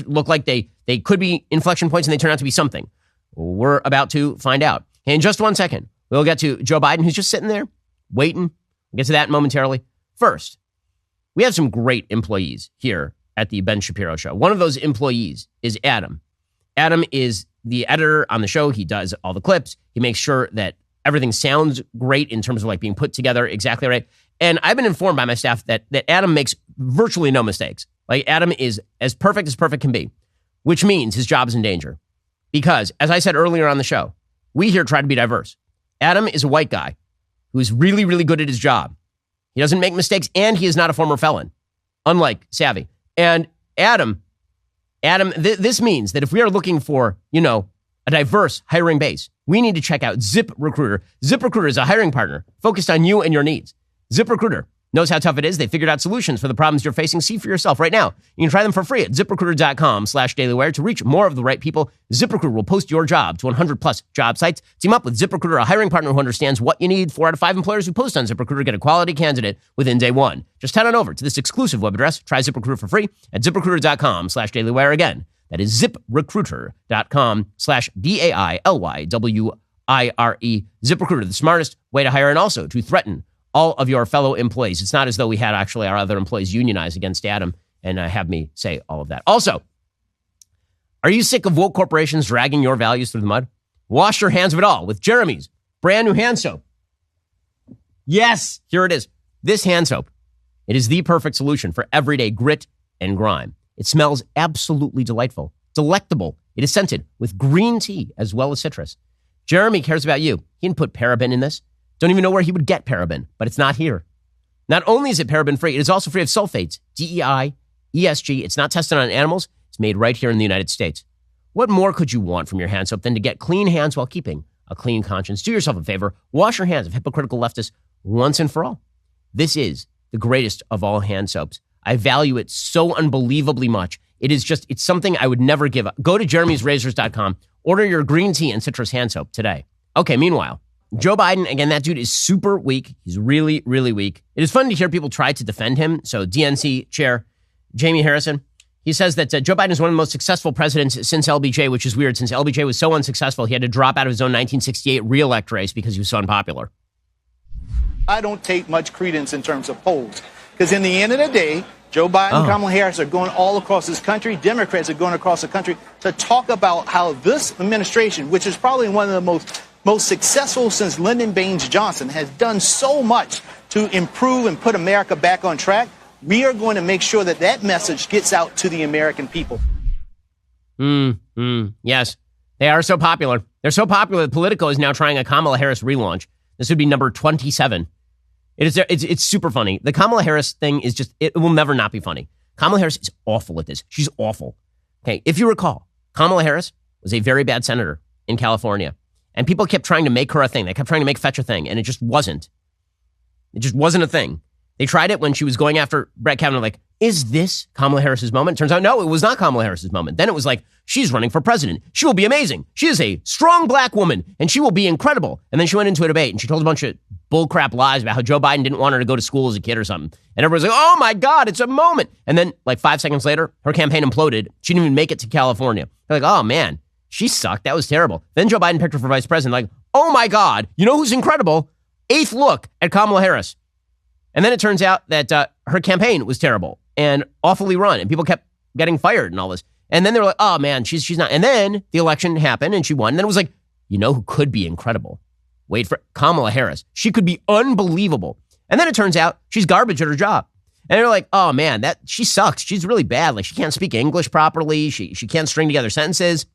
look like they could be inflection points and they turn out to be something. We're about to find out. In just 1 second, we'll get to Joe Biden, who's just sitting there waiting. We'll get to that momentarily. First, we have some great employees here at the Ben Shapiro Show. One of those employees is Adam. Adam is the editor on the show. He does all the clips. He makes sure that everything sounds great in terms of like being put together exactly right. And I've been informed by my staff that Adam makes virtually no mistakes. Like Adam is as perfect can be, which means his job is in danger. Because as I said earlier on the show, we here try to be diverse. Adam is a white guy who's really, really good at his job. He doesn't make mistakes and he is not a former felon, unlike Savvy. And Adam, this means that if we are looking for, a diverse hiring base, we need to check out ZipRecruiter. ZipRecruiter is a hiring partner focused on you and your needs. ZipRecruiter knows how tough it is. They figured out solutions for the problems you're facing. See for yourself right now. You can try them for free at ZipRecruiter.com/dailywire to reach more of the right people. ZipRecruiter will post your job to 100 plus job sites. Team up with ZipRecruiter, a hiring partner who understands what you need. 4 out of 5 employers who post on ZipRecruiter get a quality candidate within day one. Just head on over to this exclusive web address. Try ZipRecruiter for free at ZipRecruiter.com/dailywire. Again, that is ZipRecruiter.com/DAILYWIRE. ZipRecruiter, the smartest way to hire and also to threaten all of your fellow employees. It's not as though we had actually our other employees unionize against Adam and have me say all of that. Also, are you sick of woke corporations dragging your values through the mud? Wash your hands of it all with Jeremy's brand new hand soap. Yes, here it is. This hand soap. It is the perfect solution for everyday grit and grime. It smells absolutely delightful, delectable. It is scented with green tea as well as citrus. Jeremy cares about you. He didn't put paraben in this. Don't even know where he would get paraben, but it's not here. Not only is it paraben free, it is also free of sulfates, DEI, ESG. It's not tested on animals. It's made right here in the United States. What more could you want from your hand soap than to get clean hands while keeping a clean conscience? Do yourself a favor. Wash your hands of hypocritical leftists once and for all. This is the greatest of all hand soaps. I value it so unbelievably much. It's something I would never give up. Go to jeremy'srazors.com. Order your green tea and citrus hand soap today. Okay, meanwhile, Joe Biden, again, that dude is super weak. He's really, really weak. It is fun to hear people try to defend him. So DNC chair Jaime Harrison, he says that Joe Biden is one of the most successful presidents since LBJ, which is weird since LBJ was so unsuccessful, he had to drop out of his own 1968 re-elect race because he was so unpopular. I don't take much credence in terms of polls because in the end of the day, Joe Biden and Kamala Harris are going all across this country. Democrats are going across the country to talk about how this administration, which is probably one of the most successful since Lyndon Baines Johnson, has done so much to improve and put America back on track. We are going to make sure that that message gets out to the American people. Yes, they are so popular. They're so popular that Politico is now trying a Kamala Harris relaunch. This would be number 27. It's super funny. The Kamala Harris thing is just, it will never not be funny. Kamala Harris is awful at this. She's awful. Okay, if you recall, Kamala Harris was a very bad senator in California. And people kept trying to make her a thing. They kept trying to make fetch a thing. And it just wasn't. It just wasn't a thing. They tried it when she was going after Brett Kavanaugh, like, is this Kamala Harris's moment? Turns out, no, it was not Kamala Harris's moment. Then it was like, she's running for president. She will be amazing. She is a strong black woman, and she will be incredible. And then she went into a debate, and she told a bunch of bullcrap lies about how Joe Biden didn't want her to go to school as a kid or something. And everyone's like, oh, my God, it's a moment. And then, like 5 seconds later, her campaign imploded. She didn't even make it to California. They're like, oh, man, she sucked. That was terrible. Then Joe Biden picked her for vice president. Like, oh, my God, you know who's incredible? 8th look at Kamala Harris. And then it turns out that her campaign was terrible and awfully run, and people kept getting fired and all this. And then they were like, oh, man, she's not. And then the election happened, and she won. And then it was like, you know who could be incredible? Wait for Kamala Harris. She could be unbelievable. And then it turns out she's garbage at her job. And they're like, oh man, she sucks. She's really bad. Like she can't speak English properly. She can't string together sentences.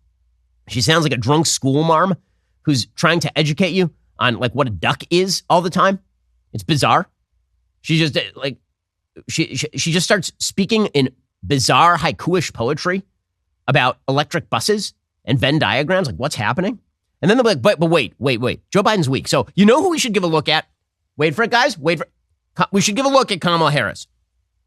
She sounds like a drunk school marm who's trying to educate you on like what a duck is all the time. It's bizarre. She just like, she just starts speaking in bizarre haiku-ish poetry about electric buses and Venn diagrams. Like what's happening? And then they'll be like, but wait. Joe Biden's weak. So you know who we should give a look at? Wait for it, guys. We should give a look at Kamala Harris.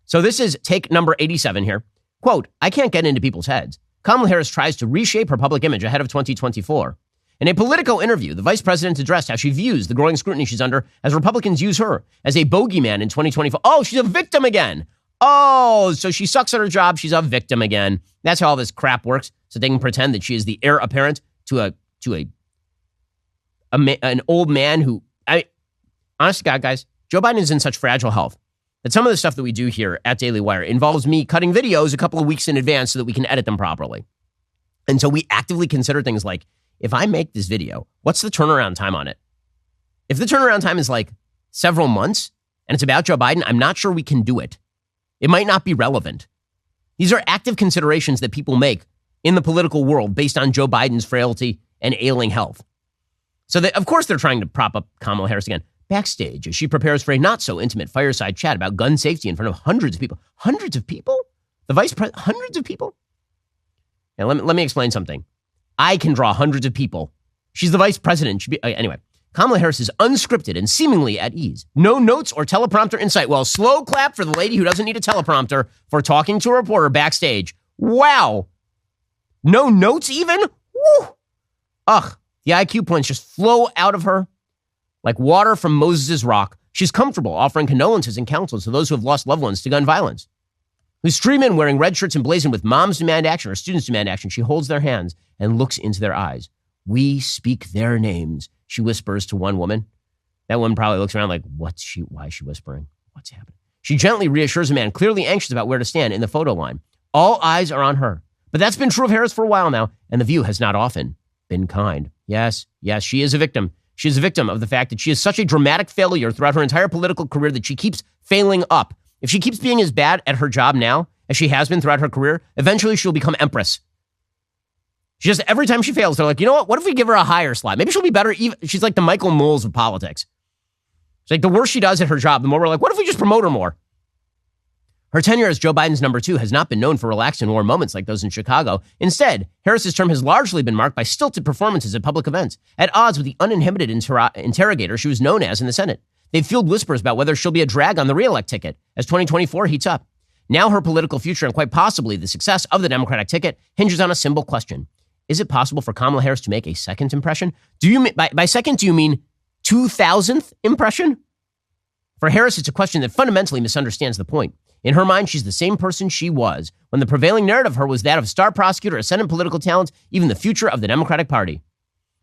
So this is take number 87 here. Quote, I can't get into people's heads. Kamala Harris tries to reshape her public image ahead of 2024. In a Politico interview, the vice president addressed how she views the growing scrutiny she's under as Republicans use her as a bogeyman in 2024. Oh, she's a victim again. Oh, so she sucks at her job. She's a victim again. That's how all this crap works. So they can pretend that she is the heir apparent to an old man who, honest to God, guys, Joe Biden is in such fragile health that some of the stuff that we do here at Daily Wire involves me cutting videos a couple of weeks in advance so that we can edit them properly. And so we actively consider things like, if I make this video, what's the turnaround time on it? If the turnaround time is like several months and it's about Joe Biden, I'm not sure we can do it. It might not be relevant. These are active considerations that people make in the political world based on Joe Biden's frailty and ailing health. So that, of course, they're trying to prop up Kamala Harris again. Backstage, as she prepares for a not-so-intimate fireside chat about gun safety in front of hundreds of people. Hundreds of people? The vice president? Hundreds of people? Now, let me explain something. I can draw hundreds of people. She's the vice president. Anyway, Kamala Harris is unscripted and seemingly at ease. No notes or teleprompter in sight. Well, slow clap for the lady who doesn't need a teleprompter for talking to a reporter backstage. Wow. No notes even? Woo. Ugh. The IQ points just flow out of her like water from Moses' rock. She's comfortable offering condolences and counsel to those who have lost loved ones to gun violence. Who stream in wearing red shirts emblazoned with Moms Demand Action or Students Demand Action. She holds their hands and looks into their eyes. We speak their names, she whispers to one woman. That woman probably looks around like, why is she whispering? What's happening? She gently reassures a man clearly anxious about where to stand in the photo line. All eyes are on her. But that's been true of Harris for a while now, and the view has not often been kind. Yes, she is a victim. She is a victim of the fact that she is such a dramatic failure throughout her entire political career that she keeps failing up. If she keeps being as bad at her job now as she has been throughout her career, eventually she'll become empress. She just, every time she fails, they're like, you know what if we give her a higher slot? Maybe she'll be better. She's like the Michael Knowles of politics. It's like the worse she does at her job, the more we're like, what if we just promote her more? Her tenure as Joe Biden's number 2 has not been known for relaxed and warm moments like those in Chicago. Instead, Harris's term has largely been marked by stilted performances at public events, at odds with the uninhibited interrogator she was known as in the Senate. They've fueled whispers about whether she'll be a drag on the re-elect ticket as 2024 heats up. Now her political future and quite possibly the success of the Democratic ticket hinges on a simple question. Is it possible for Kamala Harris to make a second impression? Do you by second, do you mean 2,000th impression? For Harris, it's a question that fundamentally misunderstands the point. In her mind, she's the same person she was when the prevailing narrative of her was that of a star prosecutor, a Senate political talent, even the future of the Democratic Party.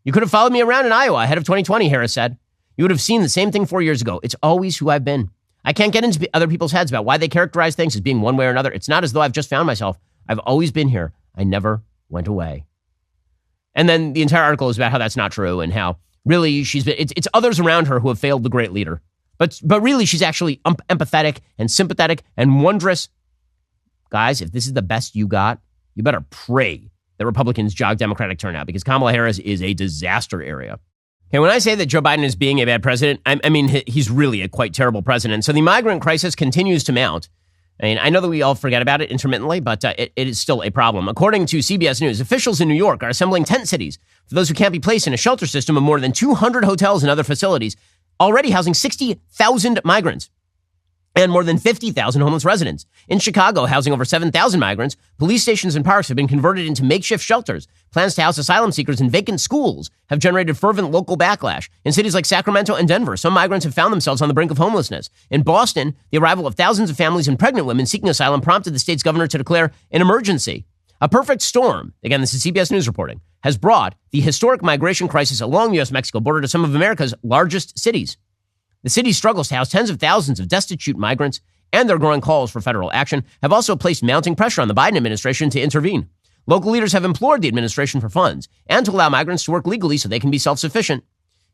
You could have followed me around in Iowa ahead of 2020, Harris said. You would have seen the same thing 4 years ago. It's always who I've been. I can't get into other people's heads about why they characterize things as being one way or another. It's not as though I've just found myself. I've always been here. I never went away. And then the entire article is about how that's not true and how really it's others around her who have failed the great leader. But really, she's actually empathetic and sympathetic and wondrous. Guys, if this is the best you got, you better pray that Republicans jog Democratic turnout because Kamala Harris is a disaster area. Okay, when I say that Joe Biden is being a bad president, I mean he's really a quite terrible president. So the migrant crisis continues to mount. I mean, I know that we all forget about it intermittently, but it is still a problem. According to CBS News, officials in New York are assembling tent cities for those who can't be placed in a shelter system of more than 200 hotels and other facilities, already housing 60,000 migrants and more than 50,000 homeless residents. In Chicago, housing over 7,000 migrants, police stations and parks have been converted into makeshift shelters. Plans to house asylum seekers in vacant schools have generated fervent local backlash. In cities like Sacramento and Denver, some migrants have found themselves on the brink of homelessness. In Boston, the arrival of thousands of families and pregnant women seeking asylum prompted the state's governor to declare an emergency. A perfect storm, again, this is CBS News reporting, has brought the historic migration crisis along the U.S.-Mexico border to some of America's largest cities. The city struggles to house tens of thousands of destitute migrants, and their growing calls for federal action have also placed mounting pressure on the Biden administration to intervene. Local leaders have implored the administration for funds and to allow migrants to work legally so they can be self-sufficient.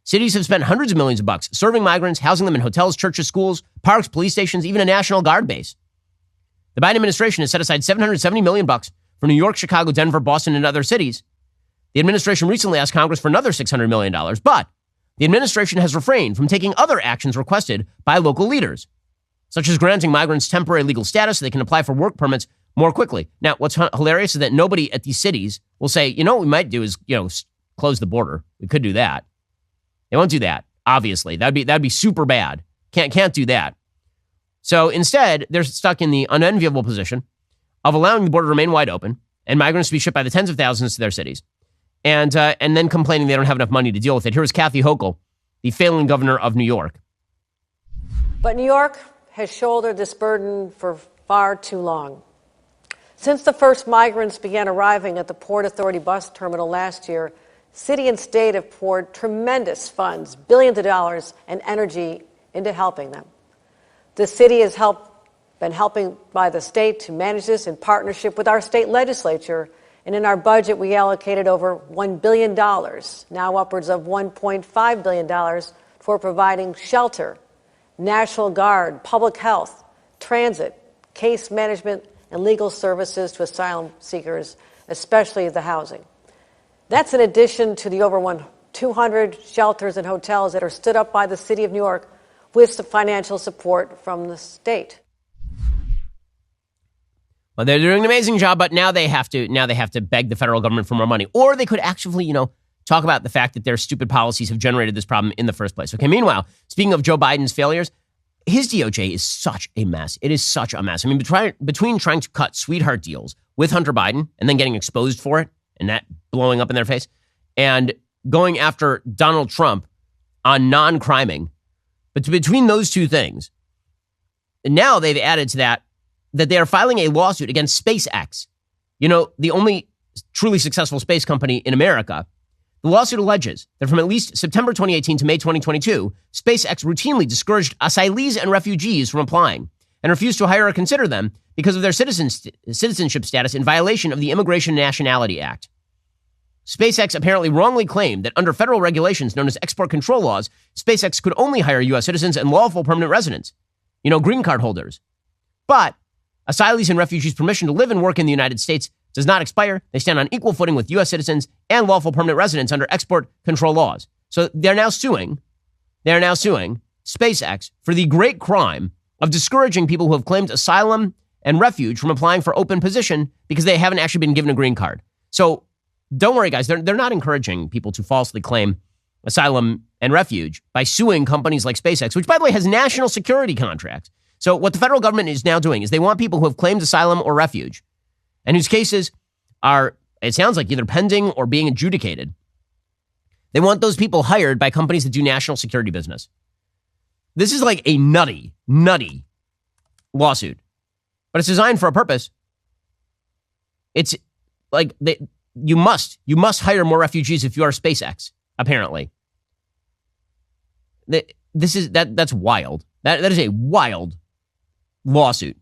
Cities have spent hundreds of millions of bucks serving migrants, housing them in hotels, churches, schools, parks, police stations, even a National Guard base. The Biden administration has set aside $770 million for New York, Chicago, Denver, Boston, and other cities. The administration recently asked Congress for another $600 million, but the administration has refrained from taking other actions requested by local leaders, such as granting migrants temporary legal status so they can apply for work permits more quickly. Now, what's hilarious is that nobody at these cities will say, you know, what we might do is, close the border. We could do that. They won't do that, obviously. That'd be super bad. Can't do that. So instead, they're stuck in the unenviable position of allowing the border to remain wide open and migrants to be shipped by the tens of thousands to their cities, and then complaining they don't have enough money to deal with it. Here's Kathy Hochul, the failing governor of New York. But New York has shouldered this burden for far too long. Since the first migrants began arriving at the Port Authority bus terminal last year, city and state have poured tremendous funds, billions of dollars, and energy into helping them. The city has been helping by the state to manage this in partnership with our state legislature. And in our budget, we allocated over $1 billion, now upwards of $1.5 billion, for providing shelter, National Guard, public health, transit, case management, and legal services to asylum seekers, especially the housing. That's in addition to the over 200 shelters and hotels that are stood up by the city of New York with the financial support from the state. Well, they're doing an amazing job, but now they have to beg the federal government for more money. Or they could actually, talk about the fact that their stupid policies have generated this problem in the first place. Okay, meanwhile, speaking of Joe Biden's failures, his DOJ is such a mess. It is such a mess. I mean, between trying to cut sweetheart deals with Hunter Biden and then getting exposed for it and that blowing up in their face, and going after Donald Trump on non-criming, but between those two things, now they've added to that they are filing a lawsuit against SpaceX, the only truly successful space company in America. The lawsuit alleges that from at least September 2018 to May 2022, SpaceX routinely discouraged asylees and refugees from applying and refused to hire or consider them because of their citizenship status in violation of the Immigration and Nationality Act. SpaceX apparently wrongly claimed that under federal regulations known as export control laws, SpaceX could only hire U.S. citizens and lawful permanent residents, green card holders. But asylees and refugees' permission to live and work in the United States does not expire. They stand on equal footing with U.S. citizens and lawful permanent residents under export control laws. So they're now suing SpaceX for the great crime of discouraging people who have claimed asylum and refuge from applying for open position because they haven't actually been given a green card. So don't worry, guys. They're not encouraging people to falsely claim asylum and refuge by suing companies like SpaceX, which, by the way, has national security contracts. So what the federal government is now doing is they want people who have claimed asylum or refuge and whose cases are, it sounds like, either pending or being adjudicated. They want those people hired by companies that do national security business. This is like a nutty lawsuit, but it's designed for a purpose. It's like you must hire more refugees if you are SpaceX, apparently. That's wild. That is a wild lawsuit.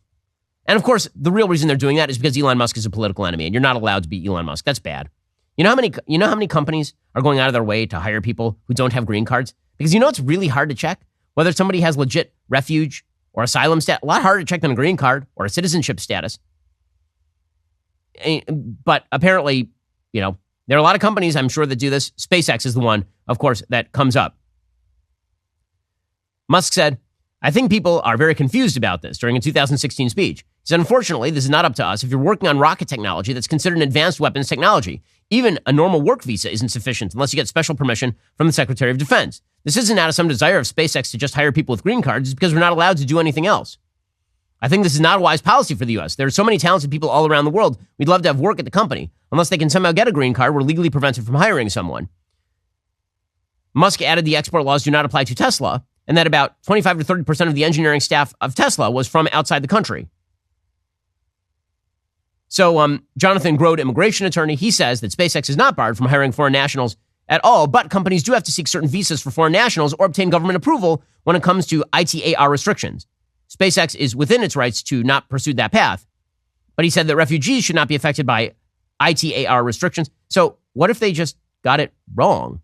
And of course, the real reason they're doing that is because Elon Musk is a political enemy and you're not allowed to be Elon Musk. That's bad. You know how many companies are going out of their way to hire people who don't have green cards? Because it's really hard to check whether somebody has legit refuge or asylum status. A lot harder to check than a green card or a citizenship status. But apparently, there are a lot of companies, I'm sure, that do this. SpaceX is the one, of course, that comes up. Musk said, "I think people are very confused about this," during a 2016 speech. He said, "Unfortunately, this is not up to us. If you're working on rocket technology that's considered an advanced weapons technology, even a normal work visa isn't sufficient unless you get special permission from the Secretary of Defense. This isn't out of some desire of SpaceX to just hire people with green cards. It's because we're not allowed to do anything else. I think this is not a wise policy for the U.S. There are so many talented people all around the world. We'd love to have work at the company. Unless they can somehow get a green card, we're legally prevented from hiring someone." Musk added the export laws do not apply to Tesla, and that about 25 to 30% of the engineering staff of Tesla was from outside the country. So Jonathan Grode, immigration attorney, he says that SpaceX is not barred from hiring foreign nationals at all, but companies do have to seek certain visas for foreign nationals or obtain government approval when it comes to ITAR restrictions. SpaceX is within its rights to not pursue that path. But he said that refugees should not be affected by ITAR restrictions. So what if they just got it wrong?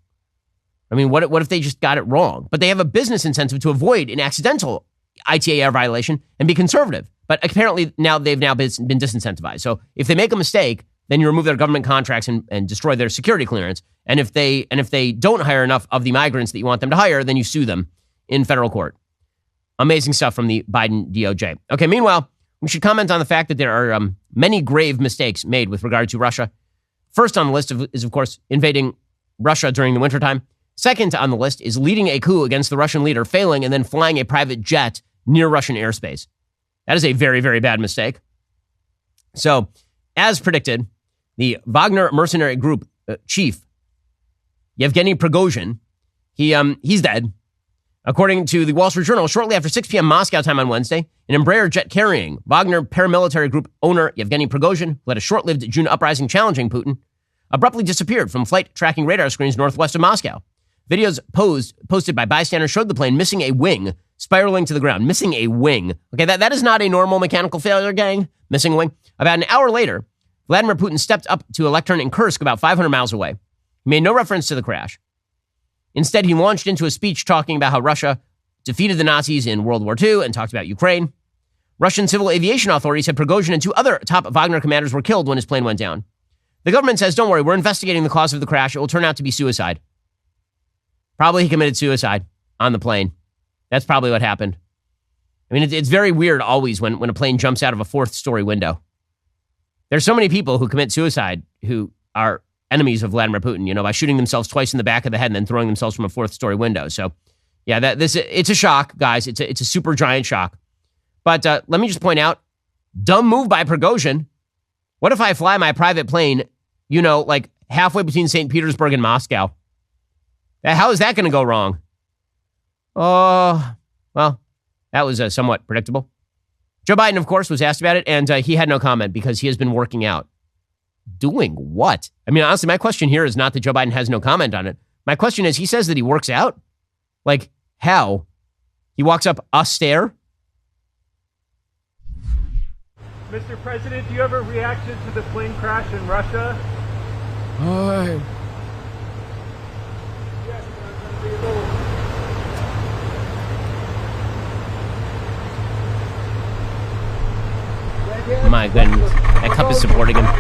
I mean, what if they just got it wrong? But they have a business incentive to avoid an accidental ITAR violation and be conservative. But apparently they've been disincentivized. So if they make a mistake, then you remove their government contracts and destroy their security clearance. And if they don't hire enough of the migrants that you want them to hire, then you sue them in federal court. Amazing stuff from the Biden DOJ. Okay, meanwhile, we should comment on the fact that there are many grave mistakes made with regard to Russia. First on the list is, of course, invading Russia during the wintertime. Second on the list is leading a coup against the Russian leader, failing, and then flying a private jet near Russian airspace. That is a very, very bad mistake. So, as predicted, the Wagner mercenary group chief, Yevgeny Prigozhin, he's dead. According to the Wall Street Journal, shortly after 6 p.m. Moscow time on Wednesday, an Embraer jet carrying Wagner paramilitary group owner Yevgeny Prigozhin, who led a short-lived June uprising challenging Putin, abruptly disappeared from flight tracking radar screens northwest of Moscow. Videos posted by bystanders showed the plane missing a wing, spiraling to the ground. Missing a wing. Okay, that is not a normal mechanical failure, gang. Missing a wing. About an hour later, Vladimir Putin stepped up to a lectern in Kursk about 500 miles away. He made no reference to the crash. Instead, he launched into a speech talking about how Russia defeated the Nazis in World War II and talked about Ukraine. Russian civil aviation authorities said Prigozhin and 2 other top Wagner commanders were killed when his plane went down. The government says, don't worry, we're investigating the cause of the crash. It will turn out to be suicide. Probably he committed suicide on the plane. That's probably what happened. I mean, it's very weird always when a plane jumps out of a 4th-story window. There's so many people who commit suicide who are enemies of Vladimir Putin, by shooting themselves twice in the back of the head and then throwing themselves from a 4th-story window. So, yeah, it's a shock, guys. It's a super giant shock. But let me just point out, dumb move by Prigozhin. What if I fly my private plane, like halfway between St. Petersburg and Moscow? How is that going to go wrong? Oh, well, that was somewhat predictable. Joe Biden, of course, was asked about it, and he had no comment because he has been working out. Doing what? I mean, honestly, my question here is not that Joe Biden has no comment on it. My question is, he says that he works out? Like, how? He walks up a stair? Mr. President, do you have a reaction to the plane crash in Russia? Hi. My goodness. That cup is supporting him. You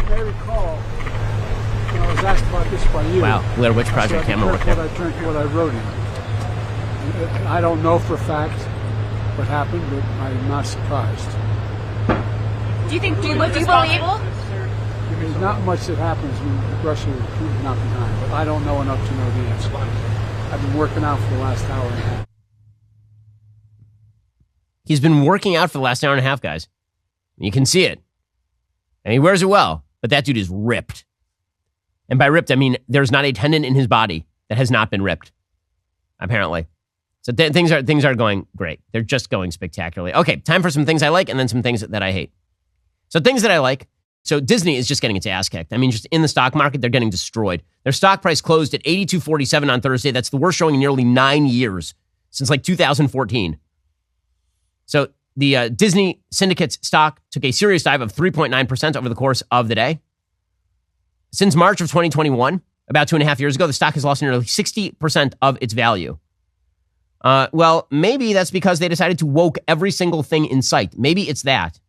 may recall, when I was asked about this by you. Wow. Blair Witch Project camera work there. What I wrote in. I don't know for a fact what happened, but I'm not surprised. Do you believe? There's not much that happens when Russia is not behind, but I don't know enough to know the answer. I've been working out for the last hour and a half. He's been working out for the last hour and a half, guys. You can see it. And he wears it well, but that dude is ripped. And by ripped, I mean there's not a tendon in his body that has not been ripped, apparently. So things are going great. They're just going spectacularly. Okay, time for some things I like and then some things that I hate. So things that I like. So Disney is just getting its ass kicked. I mean, just in the stock market, they're getting destroyed. Their stock price closed at $82.47 on Thursday. That's the worst showing in nearly 9 years, since like 2014. So the Disney Syndicate's stock took a serious dive of 3.9% over the course of the day. Since March of 2021, about 2.5 years ago, the stock has lost nearly 60% of its value. Well, maybe that's because they decided to woke every single thing in sight. Maybe it's that.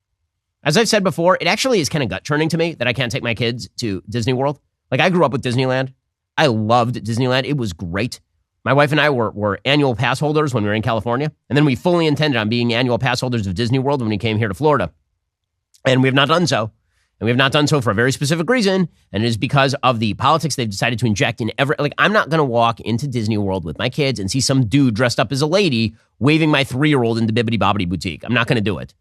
As I've said before, it actually is kind of gut-churning to me that I can't take my kids to Disney World. Like, I grew up with Disneyland. I loved Disneyland. It was great. My wife and I were annual pass holders when we were in California. And then we fully intended on being annual pass holders of Disney World when we came here to Florida. And we have not done so. And we have not done so for a very specific reason. And it is because of the politics they've decided to inject in every... Like, I'm not going to walk into Disney World with my kids and see some dude dressed up as a lady waving my 3-year-old into Bibbidi Bobbidi Boutique. I'm not going to do it.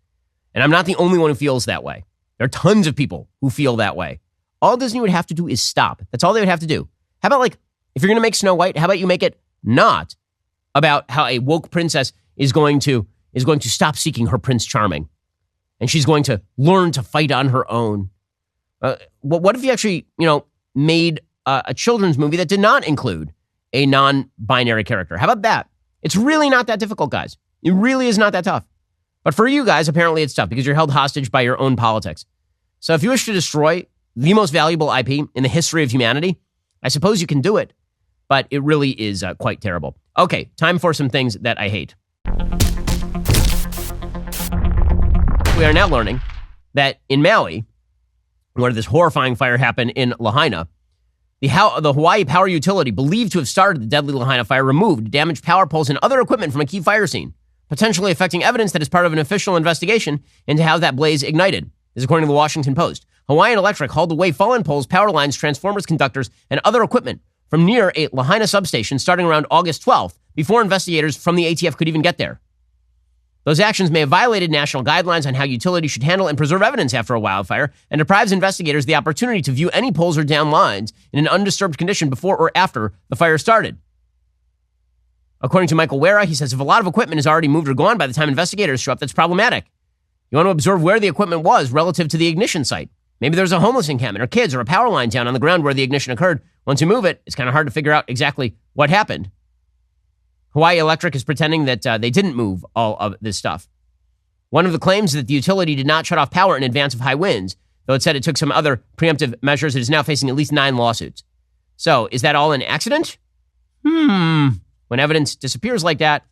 And I'm not the only one who feels that way. There are tons of people who feel that way. All Disney would have to do is stop. That's all they would have to do. How about, like, if you're going to make Snow White, how about you make it not about how a woke princess is going to stop seeking her Prince Charming, and she's going to learn to fight on her own. What if you actually, made a children's movie that did not include a non-binary character? How about that? It's really not that difficult, guys. It really is not that tough. But for you guys, apparently it's tough because you're held hostage by your own politics. So if you wish to destroy the most valuable IP in the history of humanity, I suppose you can do it, but it really is quite terrible. Okay, time for some things that I hate. We are now learning that in Maui, where this horrifying fire happened in Lahaina, the Hawaii Power Utility, believed to have started the deadly Lahaina fire, removed damaged power poles and other equipment from a key fire scene, potentially affecting evidence that is part of an official investigation into how that blaze ignited. This is according to the Washington Post. Hawaiian Electric hauled away fallen poles, power lines, transformers, conductors, and other equipment from near a Lahaina substation starting around August 12th, before investigators from the ATF could even get there. Those actions may have violated national guidelines on how utilities should handle and preserve evidence after a wildfire, and deprives investigators the opportunity to view any poles or down lines in an undisturbed condition before or after the fire started. According to Michael Wera, he says if a lot of equipment is already moved or gone by the time investigators show up, that's problematic. You want to observe where the equipment was relative to the ignition site. Maybe there's a homeless encampment or kids or a power line down on the ground where the ignition occurred. Once you move it, it's kind of hard to figure out exactly what happened. Hawaii Electric is pretending that they didn't move all of this stuff. One of the claims is that the utility did not shut off power in advance of high winds, though it said it took some other preemptive measures. It is now facing at least 9 lawsuits. So, is that all an accident? When evidence disappears like that,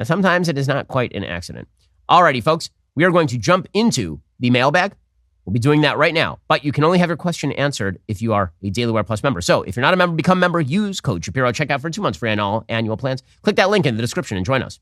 sometimes it is not quite an accident. Alrighty, folks, we are going to jump into the mailbag. We'll be doing that right now, but you can only have your question answered if you are a Daily Wire Plus member. So if you're not a member, become a member, use code Shapiro, check out for 2 months free on all annual plans. Click that link in the description and join us.